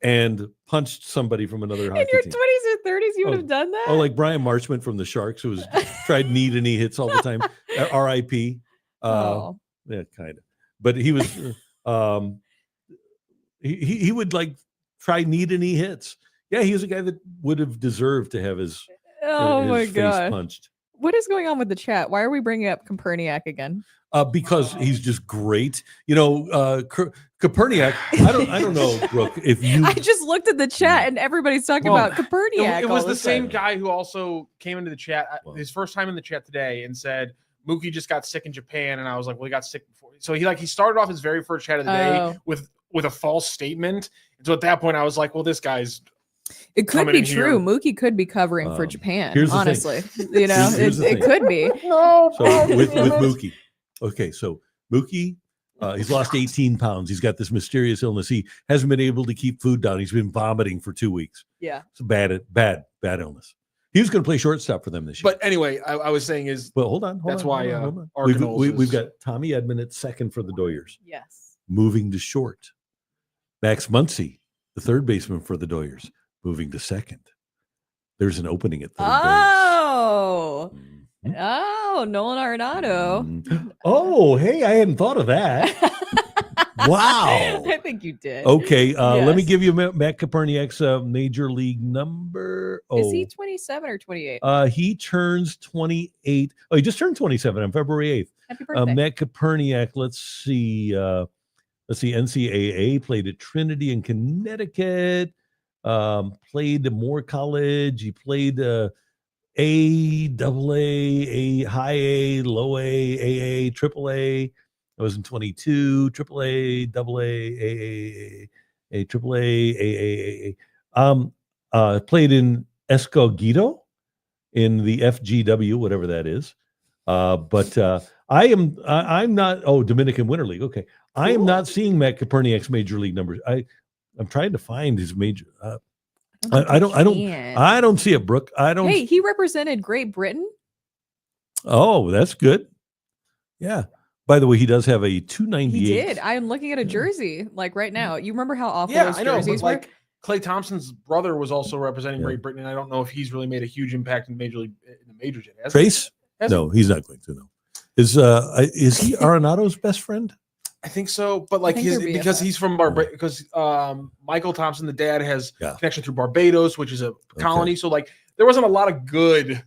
A: and punched somebody from another hockey
B: in your
A: team.
B: 20s or 30s, you would have done that?
A: Oh, like Brian Marchment from the Sharks, who was tried knee to knee hits all the time. R.I.P. Yeah, kind of. But he was, he would like try knee to knee hits. Yeah, he was a guy that would have deserved to have his, his face punched.
B: What is going on with the chat? Why are we bringing up Koperniak again?
A: Because he's just great. You know, Koperniak, I don't know, Brooke, if you...
B: I just looked at the chat and everybody's talking about Koperniak.
C: It was the same guy who also came into the chat, his first time in the chat today, and said, Mookie just got sick in Japan. And I was like, well, he got sick before. So he started off his very first chat of the day with a false statement. And so at that point, I was like, well, this guy's...
B: It could be true. Mookie could be covering for Japan, honestly. You know, it could be.
A: No. So with Mookie. Okay, so Mookie, he's lost 18 pounds. He's got this mysterious illness. He hasn't been able to keep food down. He's been vomiting for 2 weeks.
B: Yeah.
A: It's a bad illness. He was going to play shortstop for them this year.
C: But anyway, I was saying is...
A: Well, hold on.
C: That's why
A: we've got Tommy Edman at second for the Doyers.
B: Yes.
A: Moving to short. Max Muncy, the third baseman for the Doyers, moving to second. There's an opening at third base.
B: Oh, Nolan Arenado.
A: Oh, hey, I hadn't thought of that. Wow.
B: I think you did.
A: Okay, let me give you Matt Koperniak's major league number.
B: Is he 27 or 28?
A: He turns 28. Oh, he just turned 27 on February 8th.
B: Happy birthday.
A: Matt Koperniak, let's see, NCAA, played at Trinity in Connecticut, played Moore College. He played A, double A, high A, low A, AA, triple A. I was in 22, triple A, double A, triple A, played in Escogido in the FGW, whatever that is. But I'm not, Dominican Winter League. Okay. I am not seeing Matt Koperniak's major league numbers. I'm trying to find his major, I don't see it, Brooke.
B: Hey, he represented Great Britain.
A: Oh, that's good. Yeah. By the way, he does have a 298.
B: He did. I'm looking at a jersey like right now. You remember how awful those
C: I know,
B: jerseys
C: but
B: were?
C: like Klay Thompson's brother was also representing Great Britain, and I don't know if he's really made a huge impact in the majors yet.
A: Trace? No, he's not going to. No. Is he Arenado's best friend?
C: I think so, but like because he's from Barbados, because Michael Thompson, the dad, has connection through Barbados, which is a colony. So like there wasn't a lot of good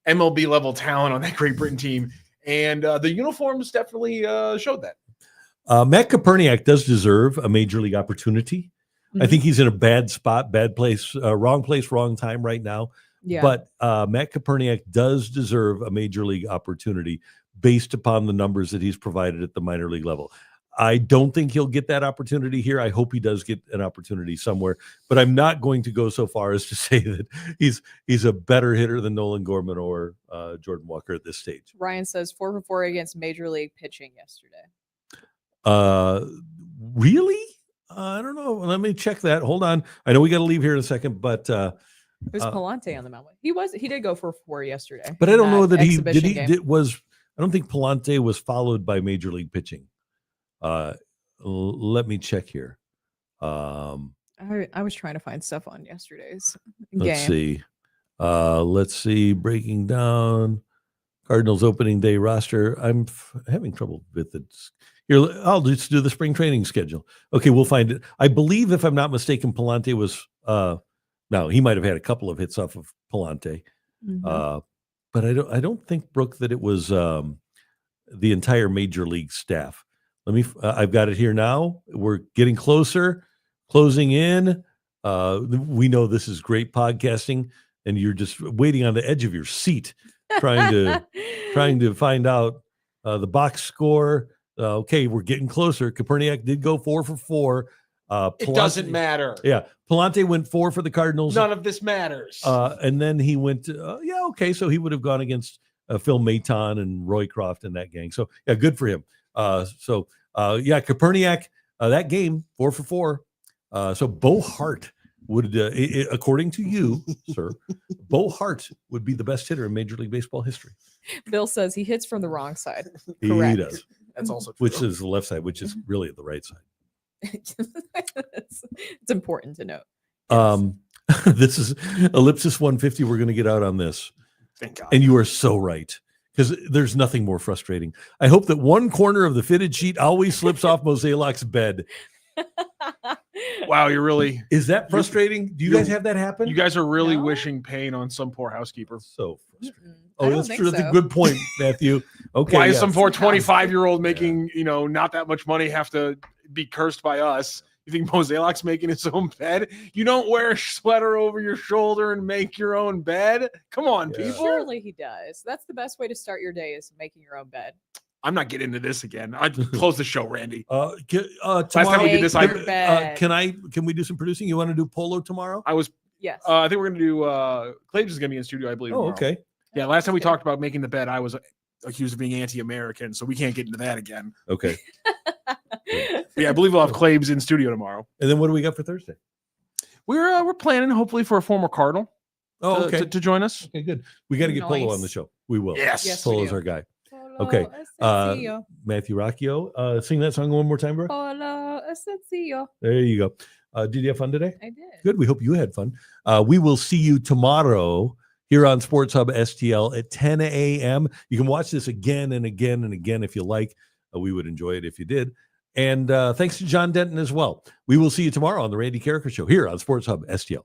C: MLB level talent on that Great Britain team, and the uniforms definitely showed that.
A: Matt Koperniak does deserve a major league opportunity. Mm-hmm. I think he's in a bad spot, bad place, wrong place, wrong time right now.
B: Yeah.
A: But Matt Koperniak does deserve a major league opportunity based upon the numbers that he's provided at the minor league level. I don't think he'll get that opportunity here. I hope he does get an opportunity somewhere, but I'm not going to go so far as to say that he's a better hitter than Nolan Gorman or Jordan Walker at this stage.
B: Ryan says 4 for 4 against major league pitching yesterday.
A: Really? I don't know. Let me check that. Hold on. I know we got to leave here in a second, but
B: it was Palante on the mound. He did go for 4 yesterday.
A: But I don't know that I don't think Palante was followed by major league pitching. Let me check here.
B: I was trying to find stuff on yesterday's
A: let's
B: game.
A: Let's see. Breaking down Cardinals opening day roster. I'm having trouble with it. Here, I'll just do the spring training schedule. Okay, we'll find it. I believe, if I'm not mistaken, Palante was now he might have had a couple of hits off of Palante.
B: Mm-hmm.
A: but I don't think, Brooke, that it was the entire major league staff. I've got it here now. We're getting closer, closing in. We know this is great podcasting, and you're just waiting on the edge of your seat, trying to find out the box score. Okay, we're getting closer. Koperniak did go 4 for 4.
C: It doesn't matter.
A: Yeah, Palante went 4 for the Cardinals.
C: None of this matters.
A: And then he went, okay, so he would have gone against Phil Maton and Roy Croft and that gang. So, yeah, good for him. Koperniak, that game, 4 for 4. So Bo Hart would, according to you, sir, Bo Hart would be the best hitter in Major League Baseball history.
B: Bill says he hits from the wrong side.
A: He
B: Correct.
A: does.
C: That's also true.
A: Which is the left side, which is really the right side.
B: it's important to note.
A: This is Ellipsis 150. We're going to get out on this.
C: Thank God.
A: And you are so right, because there's nothing more frustrating. I hope that one corner of the fitted sheet always slips off Moselak's bed.
C: Wow, you're really.
A: Is that frustrating? Do you guys have that happen?
C: You guys are really
B: No.
C: wishing pain on some poor housekeeper.
A: So frustrating.
B: I
A: Oh,
B: don't
A: that's
B: think
A: true. That's a
B: so.
A: good point, Matthew. Okay.
C: Why is
A: yeah.
C: some poor
B: Somehow.
C: 25-year-old making, not that much money have to be cursed by us? You think Moselak's making his own bed? You don't wear a sweater over your shoulder and make your own bed? Come on,
A: Yeah.
C: people.
B: Surely he does. That's the best way to start your day is making your own bed.
C: I'm not getting into this again. I'd close the show, Randy.
A: Last
C: Last time we did this,
B: Make your bed.
A: can we do some producing? You want to do polo tomorrow?
C: I was.
B: Yes.
C: I think we're gonna do. Claves is gonna be in studio, I believe.
A: Oh,
C: tomorrow.
A: okay.
C: Yeah. Last time we
B: Good.
C: talked about making the bed, I was accused of being anti-American, so we can't get into that again.
A: Okay.
C: But yeah, I believe we'll have Claves in studio tomorrow.
A: And then what do we got for Thursday?
C: We're planning hopefully for a former Cardinal
A: Oh,
C: to,
A: okay.
C: to join us.
A: Okay, good. We got to get Polo
B: Nice.
A: on the show. We will.
C: Yes.
B: Yes, we
A: Polo's
B: do.
A: our guy.
B: Polo
A: Okay,
B: Esencillo.
A: Matthew Rocchio, sing that song one more time, bro.
B: Polo Esencillo.
A: There you go. Did you have fun today?
B: I did.
A: Good. We hope you had fun. We will see you tomorrow here on Sports Hub STL at 10 a.m. You can watch this again and again and again if you like. We would enjoy it if you did. And thanks to John Denton as well. We will see you tomorrow on the Randy Karraker Show here on Sports Hub STL.